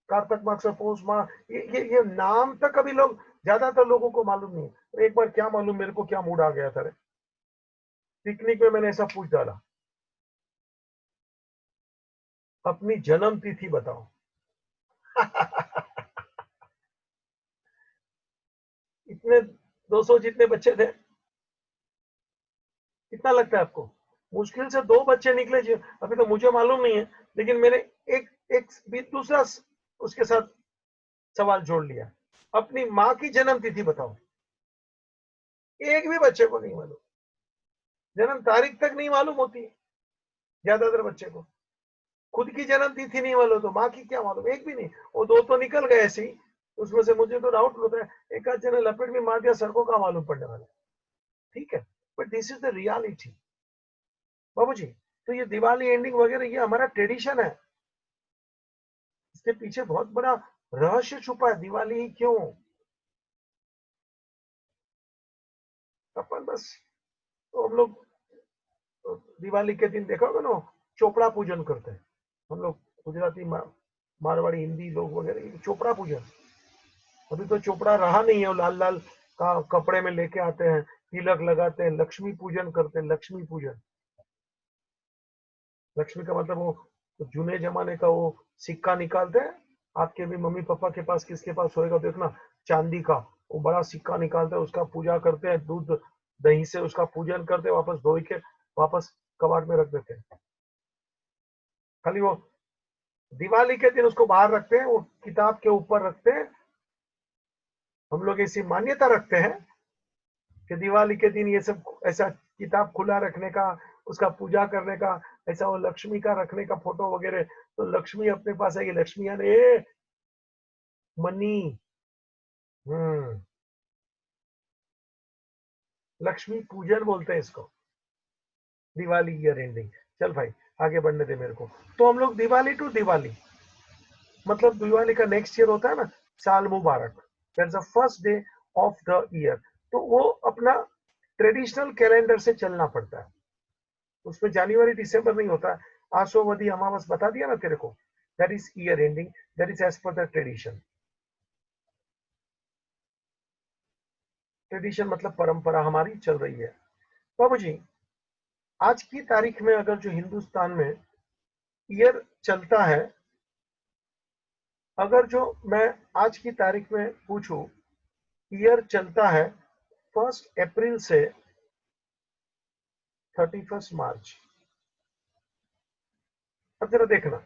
कार्तक मास, पौष माह, ये नाम तक अभी लोग, ज्यादातर लोगों को मालूम नहीं है। एक बार क्या मालूम मेरे को, क्या मूड आ गया था रे, पिकनिक में मैंने ऐसा पूछ डाला, अपनी जन्म तिथि बताओ। इतने 200 जितने बच्चे थे, कितना लगता है आपको? मुश्किल से 2 बच्चे निकले जी। अभी तो मुझे मालूम नहीं है, लेकिन मैंने एक एक भी दूसरा उसके साथ सवाल जोड़ लिया, अपनी माँ की जन्म तिथि बताओ। एक भी बच्चे को नहीं मालूम, जन्म तारीख तक नहीं मालूम होती है ज्यादातर बच्चे को। खुद की जन्म तिथि नहीं मालूम तो माँ की क्या मालूम, एक भी नहीं। वो 2 तो निकल गए ऐसे ही, उसमें से मुझे तो डाउट होता है, एक आध जने लपेट में मार दिया, सड़कों का मालूम पड़ने वाला। ठीक है, but this is the reality बाबू जी। तो ये दिवाली एंडिंग वगैरह ये हमारा ट्रेडिशन है, इसके पीछे बहुत बड़ा रहस्य छुपा है। दिवाली ही क्यों? अपन बस, तो हम लोग दिवाली के दिन देखा होगा ना, चोपड़ा पूजन करते हैं हम लोग, गुजराती, मारवाड़ी, हिंदी लोग वगैरह, चोपड़ा पूजन। अभी तो चोपड़ा रहा नहीं है, लाल लाल का कपड़े में लेके आते हैं, तिलक लगाते हैं, लक्ष्मी पूजन करते हैं। लक्ष्मी पूजन, लक्ष्मी का मतलब वो तो जूने जमाने का वो सिक्का निकालते हैं, आपके भी मम्मी पापा के पास किसके पास होएगा देखना, चांदी का वो बड़ा सिक्का निकालते हैं, उसका पूजा करते हैं, दूध दही से उसका पूजन करते हैं, वापस धो के वापस कबाड़ में रख देते हैं। खाली वो दिवाली के दिन उसको बाहर रखते हैं, वो किताब के ऊपर रखते हैं। हम लोग ऐसी मान्यता रखते हैं कि दिवाली के दिन ये सब ऐसा किताब खुला रखने का, उसका पूजा करने का, ऐसा वो लक्ष्मी का रखने का फोटो वगैरह, तो लक्ष्मी अपने पास आएगी, लक्ष्मी आने मनी। हम्म, लक्ष्मी पूजन बोलते हैं इसको, दिवाली ईयर एंडिंग। चल भाई आगे बढ़ने दे मेरे को। तो हम लोग दिवाली टू दिवाली, मतलब दिवाली का नेक्स्ट ईयर होता है ना, साल मुबारक, that's the first day of the year. तो वो अपना ट्रेडिशनल कैलेंडर से चलना पड़ता है, उसमें जनवरी दिसंबर नहीं होता। आशोवधी अमावस बता दिया ना तेरे को, that is year ending, that is as per the tradition. Tradition मतलब परंपरा हमारी चल रही है। बाबू जी, आज की तारीख में अगर जो हिंदुस्तान में ईयर चलता है, अगर जो मैं आज की तारीख में पूछूं, ईयर चलता है 1 अप्रैल से 31 मार्च। अब जरा देखना,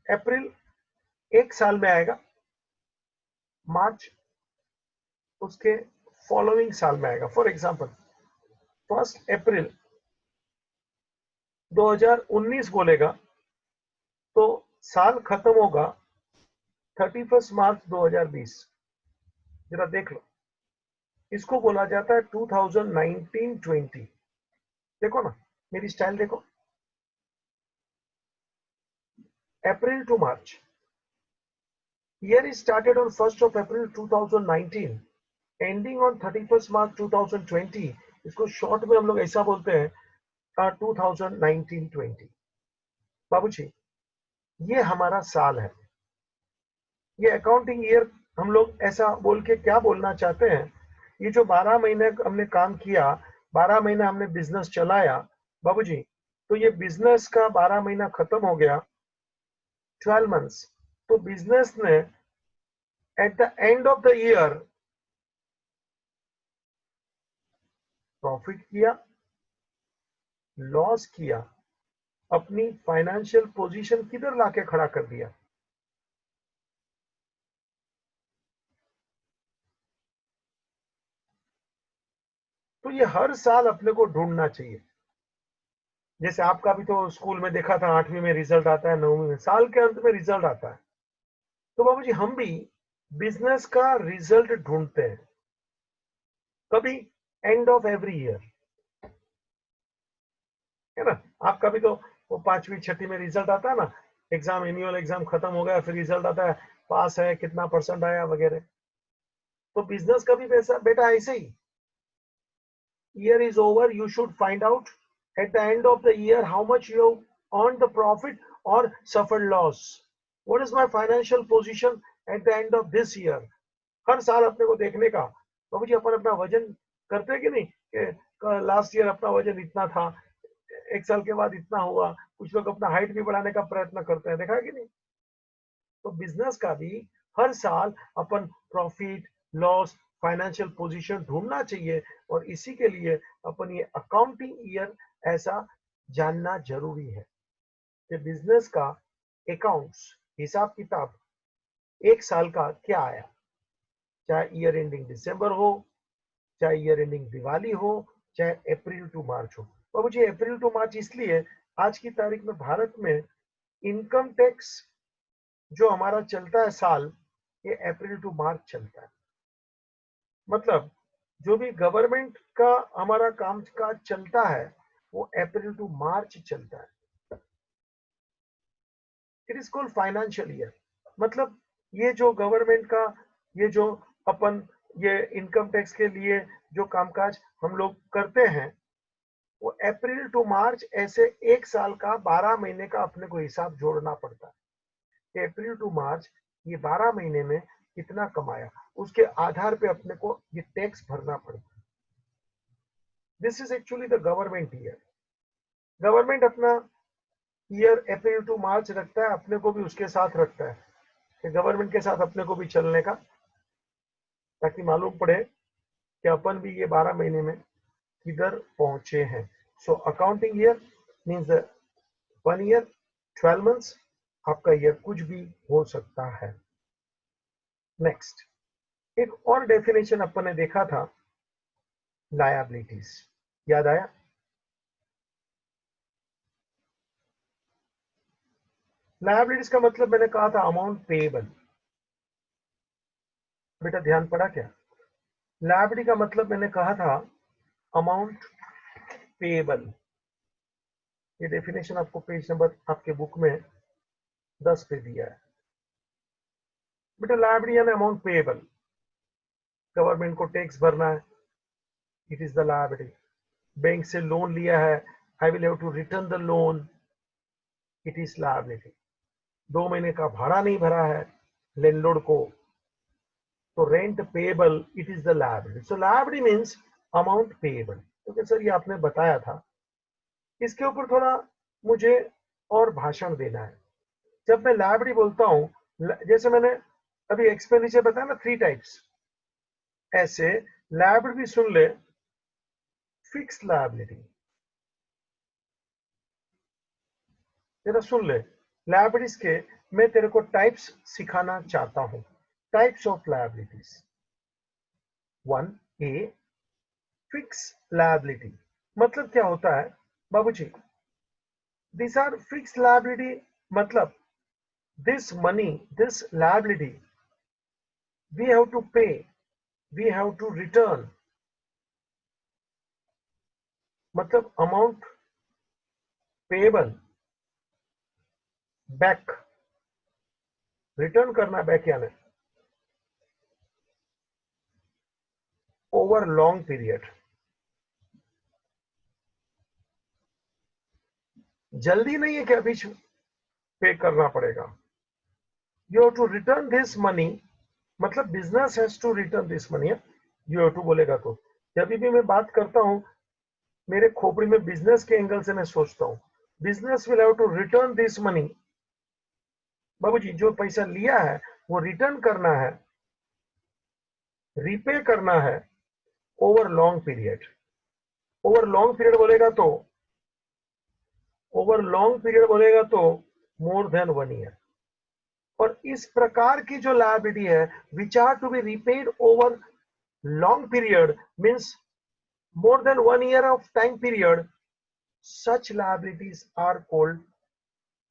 अप्रैल एक साल में आएगा, मार्च उसके फॉलोइंग साल में आएगा। फॉर एग्जांपल 1 अप्रैल 2019 बोलेगा तो साल खत्म होगा 31 मार्च 2020। जरा देख लो, इसको बोला जाता है 2019-20। देखो ना मेरी स्टाइल देखो, April to March, year is started on 1 April 2019, ending on 31 March 2020। इसको शॉर्ट में हम लोग ऐसा बोलते हैं 2019-20। बाबूजी, ये हमारा साल है, ये अकाउंटिंग ईयर। हम लोग ऐसा बोल के क्या बोलना चाहते हैं, ये जो 12 महीने हमने काम किया, 12 महीना हमने बिजनेस चलाया बाबूजी, तो ये बिजनेस का 12 महीना खत्म हो गया, 12 मंथ्स। तो बिजनेस ने at the end of the year profit किया, लॉस किया, अपनी फाइनेंशियल पोजीशन किधर लाके खड़ा कर दिया। तो ये हर साल अपने को ढूंढना चाहिए। जैसे आपका भी तो स्कूल में देखा था, 8वीं में रिजल्ट आता है, 9वीं में, साल के अंत में रिजल्ट आता है। तो बाबूजी हम भी बिजनेस का रिजल्ट ढूंढते हैं, कभी एंड ऑफ एवरी ईयर, है ना। आपका भी तो वो 5वीं 6वीं में रिजल्ट आता है ना, एग्जाम, एनुअल एग्जाम खत्म हो गया, फिर रिजल्ट आता है, पास है, कितना परसेंट आया वगैरह। तो बिजनेस का भी पैसा बेटा ऐसे ही, year is over, you should find out at the end of the year how much you earned the profit or suffered loss. What is my financial position at the end of this year? हर साल अपने को देखने का। तो मुझे अपन अपना वजन करते हैं कि नहीं, कि लास्ट ईयर अपना वजन इतना था, एक साल के बाद इतना हुआ। कुछ लोग अपना हाइट भी बढ़ाने का प्रयत्न करते हैं, देखा है कि नहीं। तो बिजनेस का भी हर साल अपन प्रॉफिट, लॉस, फाइनेंशियल पोजीशन ढूंढना चाहिए, और इसी के लिए अपन ये अकाउंटिंग ईयर ऐसा जानना जरूरी है कि बिजनेस का अकाउंट्स, हिसाब किताब एक साल का क्या आया, चाहे ईयर एंडिंग दिसंबर हो, चाहे ईयर एंडिंग दिवाली हो, चाहे अप्रैल टू मार्च हो। तो मुझे अप्रैल टू मार्च इसलिए, आज की तारीख में भारत में इनकम टैक्स जो हमारा चलता है साल, ये अप्रैल टू मार्च चलता है। मतलब जो भी गवर्नमेंट का हमारा काम काज चलता है, वो अप्रैल टू मार्च चलता है। It is called financial year. मतलब ये जो गवर्नमेंट का, ये जो अपन ये इनकम टैक्स के लिए जो कामकाज हम लोग करते हैं, वो अप्रैल टू मार्च ऐसे एक साल का 12 महीने का अपने को हिसाब जोड़ना पड़ता है। अप्रैल टू मार्च ये 12 महीने में कितना कमाया, उसके आधार पे अपने को ये टैक्स भरना पड़ता है। This is actually the government year. Government अपना ईयर अप्रैल टू मार्च रखता है, अपने को भी उसके साथ रखता है कि गवर्नमेंट के साथ अपने को भी चलने का, ताकि मालूम पड़े कि अपन भी ये 12 महीने में किधर पहुंचे हैं। So accounting year means 1 year, 12 months, आपका ईयर कुछ भी हो सकता है। नेक्स्ट, एक और डेफिनेशन अपन ने देखा था, लायबिलिटीज, याद आया? लायबिलिटीज का मतलब मैंने कहा था अमाउंट पेएबल। बेटा ध्यान पड़ा क्या? लायबिलिटी का मतलब मैंने कहा था अमाउंट पेएबल। ये डेफिनेशन आपको पेज नंबर आपके बुक में 10 पे दिया है। बेटा लायबिलिटी यानी अमाउंट पेएबल, गवर्नमेंट को टैक्स भरना है, it is the liability. Bank से लोन लिया है, I will have to return the loan, it is liability. 2 महीने का भाड़ा नहीं भरा है लैंडलॉर्ड को, तो rent payable, it is the liability. So liability means amount payable. तो सर ये आपने बताया था, इसके ऊपर थोड़ा मुझे और भाषण देना है। जब मैं लायबिलिटी बोलता हूं, जैसे मैंने अभी एक्सपेंडिचर बताया ना 3 टाइप्स, ऐसे लायबिलिटी भी सुन ले। फिक्स लायबिलिटी, तेरा सुन ले, लायबिलिटीज के मैं तेरे को टाइप्स सिखाना चाहता हूं। Types of liabilities. 1A, fix liability. मतलब क्या होता है बाबूजी? दिस आर फिक्स लायबिलिटी, मतलब this money, this liability, we have to pay, we have to return, मतलब अमाउंट पेएबल, बैक, रिटर्न करना बैक, यानी ओवर लॉन्ग पीरियड। जल्दी नहीं है कि अभी पे करना पड़ेगा। You have to return this money, मतलब business has to return this money. You have to बोलेगा तो जब भी मैं बात करता हूं, मेरे खोपड़ी में बिजनेस के एंगल से मैं सोचता हूं, business will have to return this money. बाबूजी जो पैसा लिया है वो रिटर्न करना है, रीपे करना है over long period. Over long period बोलेगा तो, ओवर लॉन्ग पीरियड बोलेगा तो मोर देन 1 ईयर। और इस प्रकार की जो लायबिलिटी है which are to be repaid over long period, means more than 1 year of time period, such liabilities are called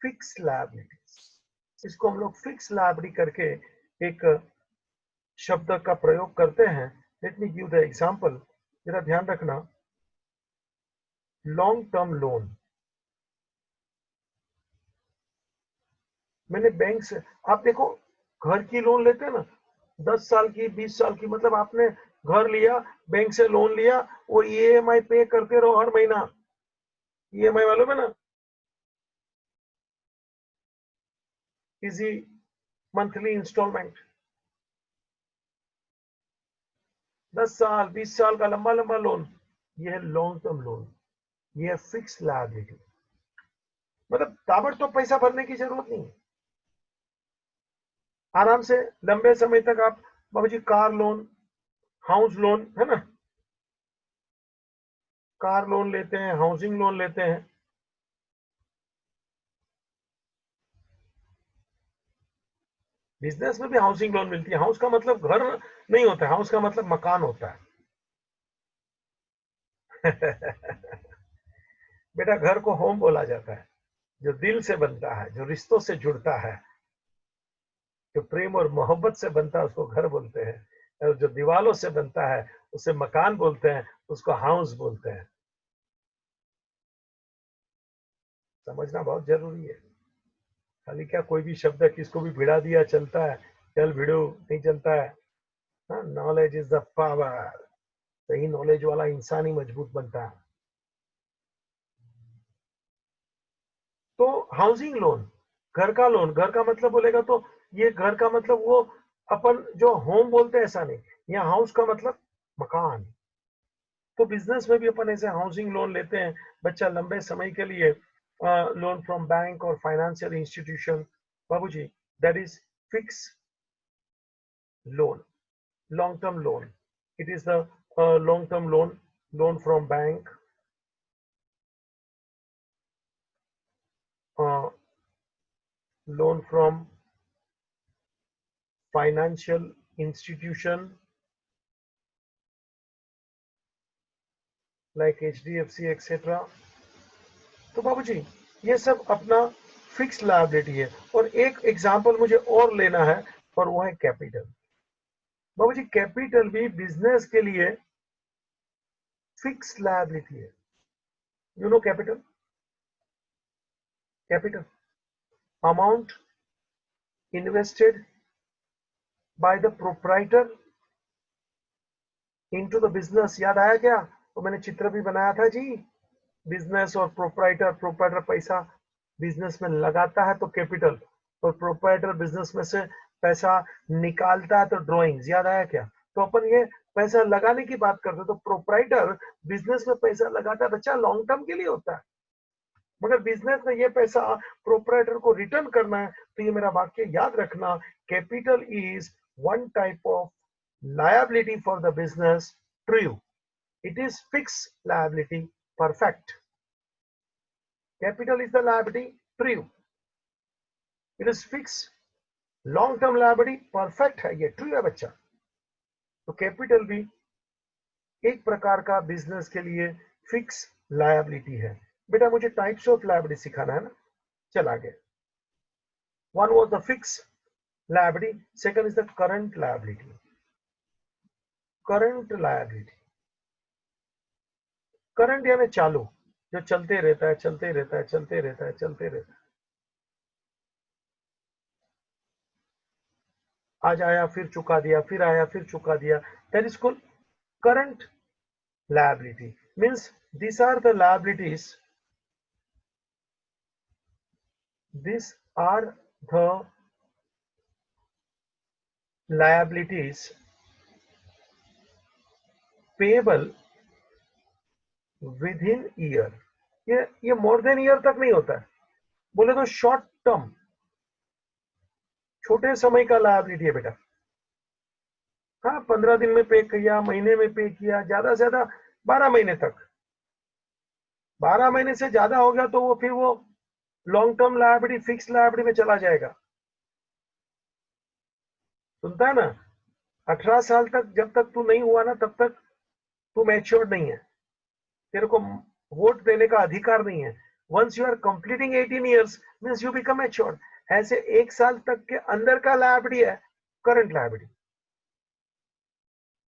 fixed liabilities. इसको हम लोग फिक्स लायबिलिटी करके एक शब्द का प्रयोग करते हैं। Late me give the example, जरा ध्यान रखना। लॉन्ग टर्म लोन, मैंने बैंक से, आप देखो घर की लोन लेते हैं ना, 10 साल की 20 साल की, मतलब आपने घर लिया, बैंक से लोन लिया, वो ईएमआई पे करते रहो हर महीना। ईएमआई मालूम है ना, इजी मंथली इंस्टॉलमेंट। 10 साल 20 साल का लंबा लंबा लोन, ये है लॉन्ग टर्म लोन, ये है फिक्स लायबिलिटी। मतलब ताबड़तोड़ पैसा भरने की जरूरत नहीं, आराम से लंबे समय तक आप बाबूजी कार लोन, हाउस लोन है ना, कार लोन लेते हैं, हाउसिंग लोन लेते हैं। बिजनेस में भी हाउसिंग लोन मिलती है। हाउस का मतलब घर नहीं होता है, हाउस का मतलब मकान होता है। बेटा घर को होम बोला जाता है, जो दिल से बनता है, जो रिश्तों से जुड़ता है, जो प्रेम और मोहब्बत से बनता है, उसको घर बोलते हैं। और जो दीवारों से बनता है उसे मकान बोलते हैं, उसको हाउस बोलते हैं। समझना बहुत जरूरी है। खाली क्या कोई भी शब्द किसको भी भिड़ा दिया चलता है, चल भिड़ो, नहीं चलता है। Knowledge is the power. सही नॉलेज वाला इंसान ही मजबूत बनता है। तो हाउसिंग लोन, घर का लोन, घर का मतलब बोलेगा तो ये घर का मतलब वो अपन जो होम बोलते हैं ऐसा नहीं, यहाँ हाउस का मतलब मकान। तो बिजनेस में भी अपन ऐसे हाउसिंग लोन लेते हैं, बच्चा लंबे समय के लिए, loan from bank or financial institution, Babuji, that is fixed loan, long-term loan. It is the long-term loan from bank, uh, loan from financial institution like HDFC etc. तो बाबूजी ये सब अपना फिक्स लायबिलिटी है। और एक एग्जांपल मुझे और लेना है और वो है कैपिटल। बाबूजी कैपिटल भी बिजनेस के लिए फिक्स लायबिलिटी है। You know capital, capital amount invested by the proprietor into the business. याद आया क्या? तो मैंने चित्र भी बनाया था जी, बिजनेस और प्रोप्राइटर पैसा बिजनेस में लगाता है तो कैपिटल, और प्रोप्राइटर बिजनेस में से पैसा निकालता है तो ड्रॉइंग्स। याद आया क्या? तो अपन ये पैसा लगाने की बात करते हैं, तो प्रोप्राइटर बिजनेस में पैसा लगाता है बच्चा, लॉन्ग टर्म के लिए होता है, मगर बिजनेस में ये पैसा प्रोप्राइटर को रिटर्न करना है। तो ये मेरा वाक्य याद रखना, capital is one type of liability for the business. True, it is fixed liability. Perfect. Capital is the liability. True, it is fixed. Long term liability. Perfect है ये, ट्रू है बच्चा। तो कैपिटल भी एक प्रकार का बिजनेस के लिए फिक्स लायबिलिटी है। बेटा मुझे टाइप्स ऑफ लायबिलिटी सिखाना है ना, चल आगे। One was the fix liability, second is the current liability. Current liability, current यानी चालू, जो चलते रहता है चलते रहता है चलते रहता है चलते रहता है, आज आया फिर चुका दिया, फिर आया फिर चुका दिया, that is called current liability. Means these are the liabilities, these are the liabilities payable within year. ये मोर देन ईयर तक नहीं होता है, बोले तो शॉर्ट टर्म, छोटे समय का लायबिलिटी है बेटा। हाँ 15 दिन में पे किया, महीने में पे किया, ज्यादा से ज्यादा 12 महीने तक। 12 महीने से ज्यादा हो गया तो वो फिर वो long term liability, fix liability में चला जाएगा। सुनता है ना? 18 साल तक जब तक तू नहीं हुआ ना तब तक तू मैच्योर्ड नहीं है, तेरे को वोट देने का अधिकार नहीं है। Once you are completing 18 years means you become matured. ऐसे एक साल तक के अंदर का लायबिलिटी है करंट लायबिलिटी,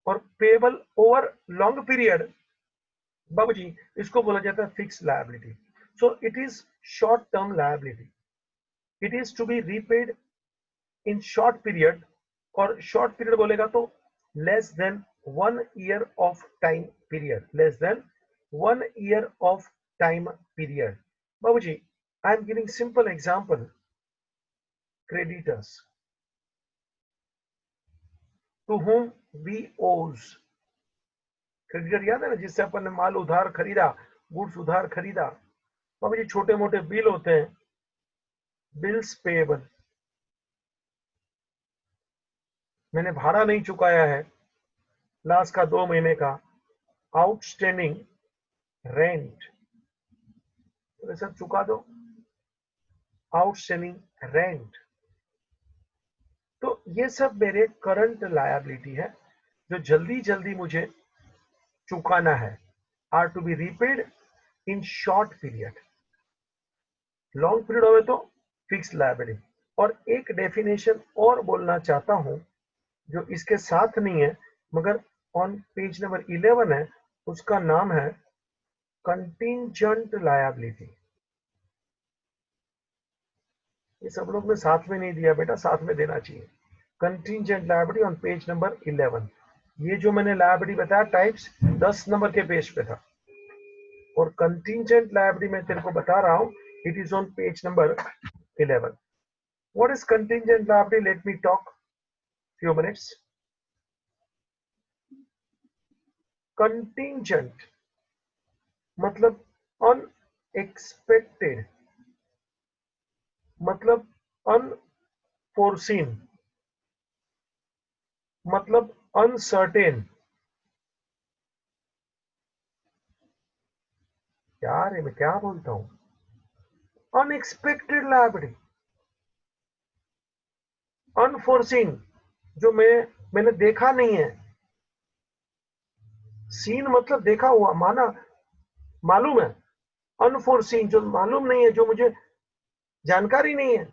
और पेबल ओवर लॉन्ग पीरियड बाबूजी इसको बोला जाता है fix liability. So it is short term liability, it is to be repaid in short period, और शॉर्ट पीरियड बोलेगा तो less than 1 year of time period, less than 1 year of time period. Babuji, I am giving simple example. Creditors to whom we owes. Creditor याद है ना, जिससे अपन ने माल उधार खरीदा, गुड्स उधार खरीदा। बाबूजी छोटे मोटे बिल होते हैं, बिल्स पेएबल। मैंने भाड़ा नहीं चुकाया है लास्ट का 2 महीने का, आउटस्टैंडिंग रेंट, तो सब चुका दो, आउटस्टैंडिंग रेंट। तो ये सब मेरे करंट लायबिलिटी है जो जल्दी जल्दी मुझे चुकाना है, are to be repaid in short period. Long period हो तो फिक्स लायबिलिटी। और एक डेफिनेशन और बोलना चाहता हूं जो इसके साथ नहीं है मगर ऑन पेज नंबर 11 है, उसका नाम है कंटिंजेंट लायबिलिटी। ये सब लोग ने साथ में नहीं दिया बेटा, साथ में देना चाहिए। Contingent liability on page number 11। ये जो मैंने लायबिलिटी बताया टाइप्स 10 नंबर के पेज पे था, और कंटिंजेंट लायबिलिटी मैं तेरे को बता रहा हूं, it is on page number 11। What is contingent liability? Let me talk few minutes. Contingent मतलब अनएक्सपेक्टेड, मतलब अनफोर्सीन, मतलब अनसर्टेन। क्या रे, मैं क्या बोलता हूं? अनएक्सपेक्टेड लायबिलिटी, अनफोर्सीन, जो मैंने देखा नहीं है। सीन मतलब देखा हुआ, माना, मालूम है। अनफोर्सीन जो मालूम नहीं है, जो मुझे जानकारी नहीं है,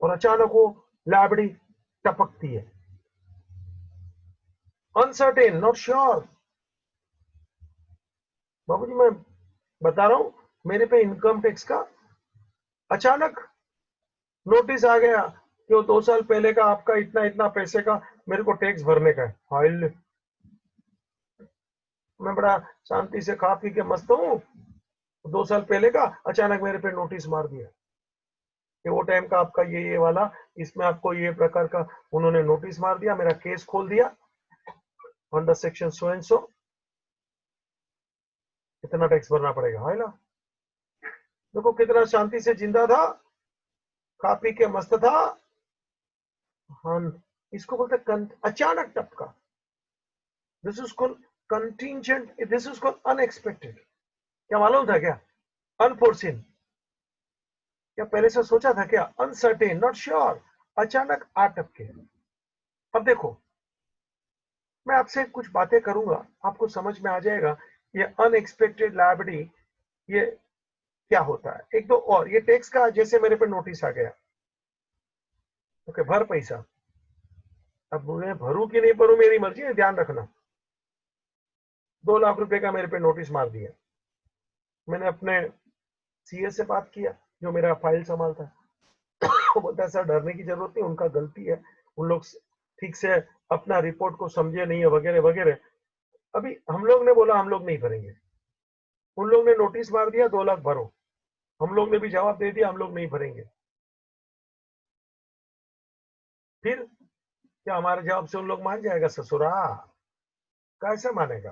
और अचानक वो लाइबिलिटी टपकती है। Uncertain, not sure. बाबूजी मैं बता रहा हूं, मेरे पे इनकम टैक्स का अचानक नोटिस आ गया कि वो 2 साल पहले का आपका इतना इतना पैसे का मेरे को टैक्स भरने का है। हाइल, मैं बड़ा शांति से खा पी के मस्त हूँ, 2 साल पहले का अचानक मेरे पे नोटिस मार दिया कि वो टाइम का आपका ये वाला, इसमें आपको ये प्रकार का उन्होंने नोटिस मार दिया, मेरा केस खोल दिया under section so and so, कितना टैक्स भरना पड़ेगा। है ना? देखो कितना शांति से जिंदा था, खा पी के मस्त था। हाँ, इसको बोलते अचानक टपका। This is called contingent, this is called unexpected. क्या मालूम था क्या? अनफोर्सीन, क्या पहले से सोचा था क्या? अनसर्टेन, नॉट श्योर, अचानक आ टपके। अब देखो, मैं आपसे कुछ बातें करूंगा, आपको समझ में आ जाएगा ये अनएक्सपेक्टेड लायबिलिटी ये क्या होता है। एक दो और, ये टैक्स का जैसे मेरे पे नोटिस आ गया, ओके, भर पैसा। अब मैं भरू कि नहीं भरू मेरी मर्जी है, ध्यान रखना। 2 लाख रुपए का मेरे पे नोटिस मार दिया। मैंने अपने सीए से बात किया, जो मेरा फाइल संभालता है। वो बोलता है सर डरने की जरूरत नहीं, उनका गलती है, उन लोग ठीक से अपना रिपोर्ट को समझे नहीं है, वगैरह वगैरह। अभी हम लोग ने बोला हम लोग नहीं भरेंगे, उन लोग ने नोटिस मार दिया 2 लाख भरो, हम लोग ने भी जवाब दे दिया हम लोग नहीं भरेंगे। फिर क्या हमारे जवाब से उन लोग मान जाएगा? ससुरा, कैसे मानेगा?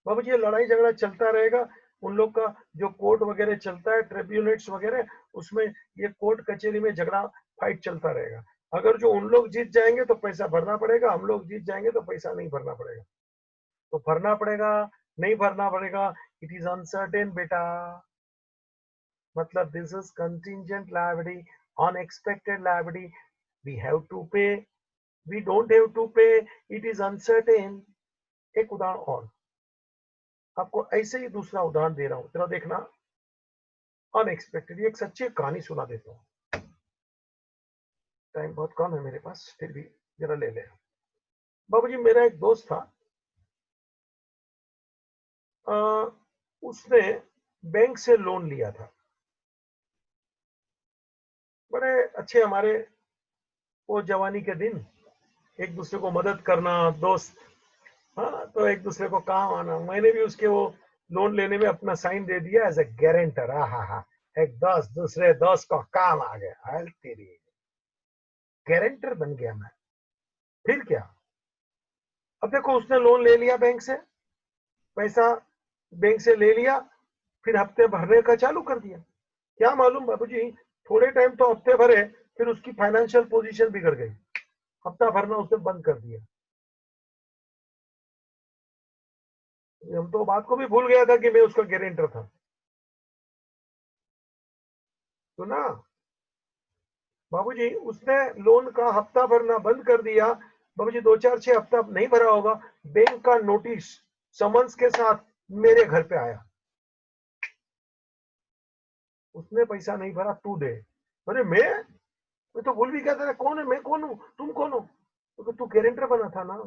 बाबू जी ये लड़ाई झगड़ा चलता रहेगा। उन लोग का जो कोर्ट वगैरह चलता है, ट्रिब्यूनल्स वगैरह, उसमें ये कोर्ट कचहरी में झगड़ा फाइट चलता रहेगा। अगर जो उन लोग जीत जाएंगे तो पैसा भरना पड़ेगा, हम लोग जीत जाएंगे तो पैसा नहीं भरना पड़ेगा। तो भरना पड़ेगा, नहीं भरना पड़ेगा, इट इज अनसर्टेन बेटा। मतलब this is contingent liability, unexpected liability. We have to pay, we don't have to pay, it is uncertain. एक उदाहरण और आपको ऐसे ही दूसरा उदाहरण दे रहा हूं, जरा देखना। अनएक्सपेक्टेड, एक सच्ची कहानी सुना देता हूँ। टाइम बहुत कम है मेरे पास, फिर भी जरा ले ले। बाबूजी मेरा एक दोस्त था, उसने बैंक से लोन लिया था। बड़े अच्छे हमारे वो जवानी के दिन, एक दूसरे को मदद करना, दोस्त। हाँ, तो एक दूसरे को काम आना। मैंने भी उसके वो लोन लेने में अपना साइन दे दिया एज ए गारंटर। हाँ हाँ, एक दोस्त दूसरे दोस्त को काम आ गया, हाल तेरी, गारंटर बन गया मैं। फिर क्या? अब देखो उसने लोन ले लिया बैंक से, पैसा बैंक से ले लिया, फिर हफ्ते भरने का चालू कर दिया। क्या मालूम बाबूजी, थोड़े टाइम तो हफ्ते भरे, फिर उसकी फाइनेंशियल पोजीशन बिगड़ गई, हफ्ता भरना उसने बंद कर दिया। हम तो बात को भी भूल गया था कि मैं उसका गारंटर था। तो ना बाबूजी, उसने लोन का हफ्ता भरना बंद कर दिया। बाबूजी 2 4 6 हफ्ता नहीं भरा होगा, बैंक का नोटिस समन्स के साथ मेरे घर पे आया। उसने पैसा नहीं भरा, तू दे। अरे मैं तो भूल भी गया था कौन है, मैं कौन हूँ, तुम कौन हो? तो तू गारंटर बना था ना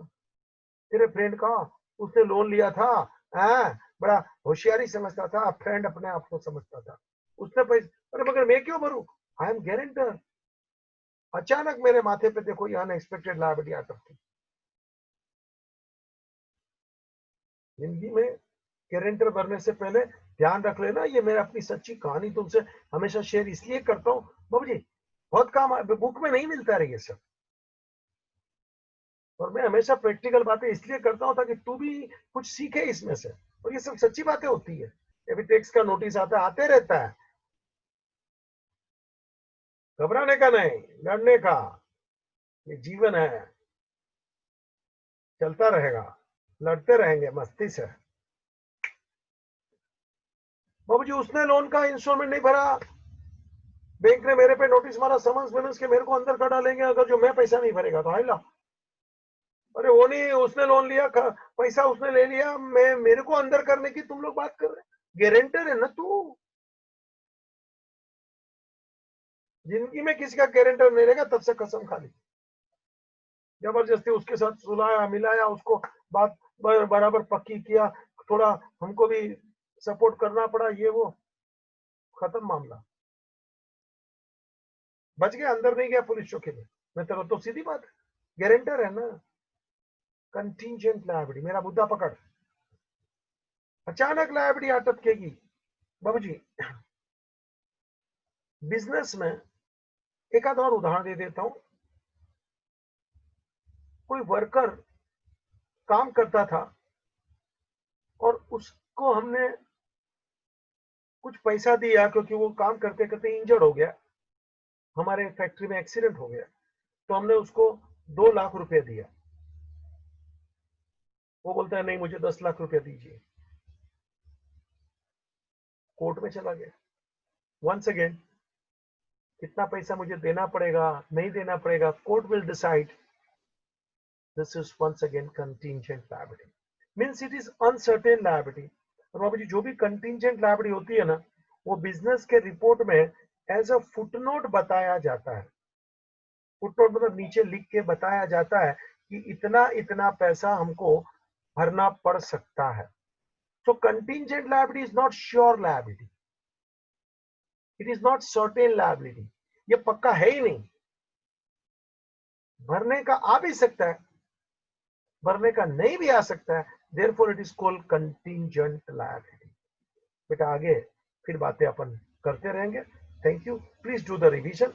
तेरे फ्रेंड का, उसने लोन लिया था। बड़ा होशियारी समझता था, फ्रेंड अपने आप को समझता था। उसने पैसा, अरे मगर मैं क्यों भरूं, आई एम गारंटर। अचानक मेरे माथे पे देखो ये अनएक्सपेक्टेड लायबिलिटी आ सकती। जिंदगी में गारंटर बनने से पहले ध्यान रख लेना, ये मैं अपनी सच्ची कहानी तुमसे हमेशा शेयर इसलिए करता हूँ बाबू जी, बहुत काम बुक में नहीं मिलता है ये सब। और मैं हमेशा प्रैक्टिकल बातें इसलिए करता हूँ ताकि तू भी कुछ सीखे इसमें से, और ये सब सच्ची बातें होती है। अभी टैक्स का नोटिस आता है, आते रहता है। घबराने का नहीं, लड़ने का। ये जीवन है, चलता रहेगा, लड़ते रहेंगे मस्ती से। बाबू जी उसने लोन का इंस्टॉलमेंट नहीं भरा, बैंक ने मेरे पे नोटिस मारा, समन्स विमन्स के मेरे को अंदर कर डालेंगे अगर जो मैं पैसा नहीं भरेगा तो। हाइला, अरे वो नहीं, उसने लोन लिया, पैसा उसने ले लिया, मैं मेरे को अंदर करने की तुम लोग बात कर रहे। गारंटर है ना तू। जिंदगी में किसी का गारंटर नहीं रहेगा, तब से कसम खा ली। जबरदस्ती उसके साथ सुलाया मिलाया, उसको बात बराबर पक्की किया, थोड़ा हमको भी सपोर्ट करना पड़ा, ये वो, खत्म मामला। बच गया, अंदर नहीं गया पुलिस चौकी में। मैं तो सीधी बात है, गारंटर है ना। कंटिंजेंट लायबिलिटी, मेरा मुद्दा पकड़। अचानक लायबिलिटी अटकेगी। बाबू जी बिजनेस में एक आध और उदाहरण दे देता हूं। कोई वर्कर काम करता था और उसको हमने कुछ पैसा दिया क्योंकि वो काम करते करते इंजर्ड हो गया, हमारे फैक्ट्री में एक्सीडेंट हो गया, तो हमने उसको 2 लाख रुपए दिया। वो बोलता है नहीं मुझे 10 लाख रुपया दीजिए। कोर्ट में चला गया। वंस अगेन कितना पैसा मुझे देना पड़ेगा नहीं देना पड़ेगा, court will decide. This is once again contingent liability, means it is uncertain liability. और बाबू जी जो भी कंटिंजेंट लायबिलिटी होती है ना, वो बिजनेस के रिपोर्ट में एज अ फुटनोट बताया जाता है। फुटनोट मतलब नीचे लिख के बताया जाता है कि इतना इतना पैसा हमको भरना पड़ सकता है। So contingent liability is not sure liability. It is not certain liability. ये पक्का है ही नहीं। भरने का आ भी सकता है, भरने का नहीं भी आ सकता है। Therefore it is called contingent liability. बेटा आगे फिर बातें अपन करते रहेंगे। Thank you, please do the revision.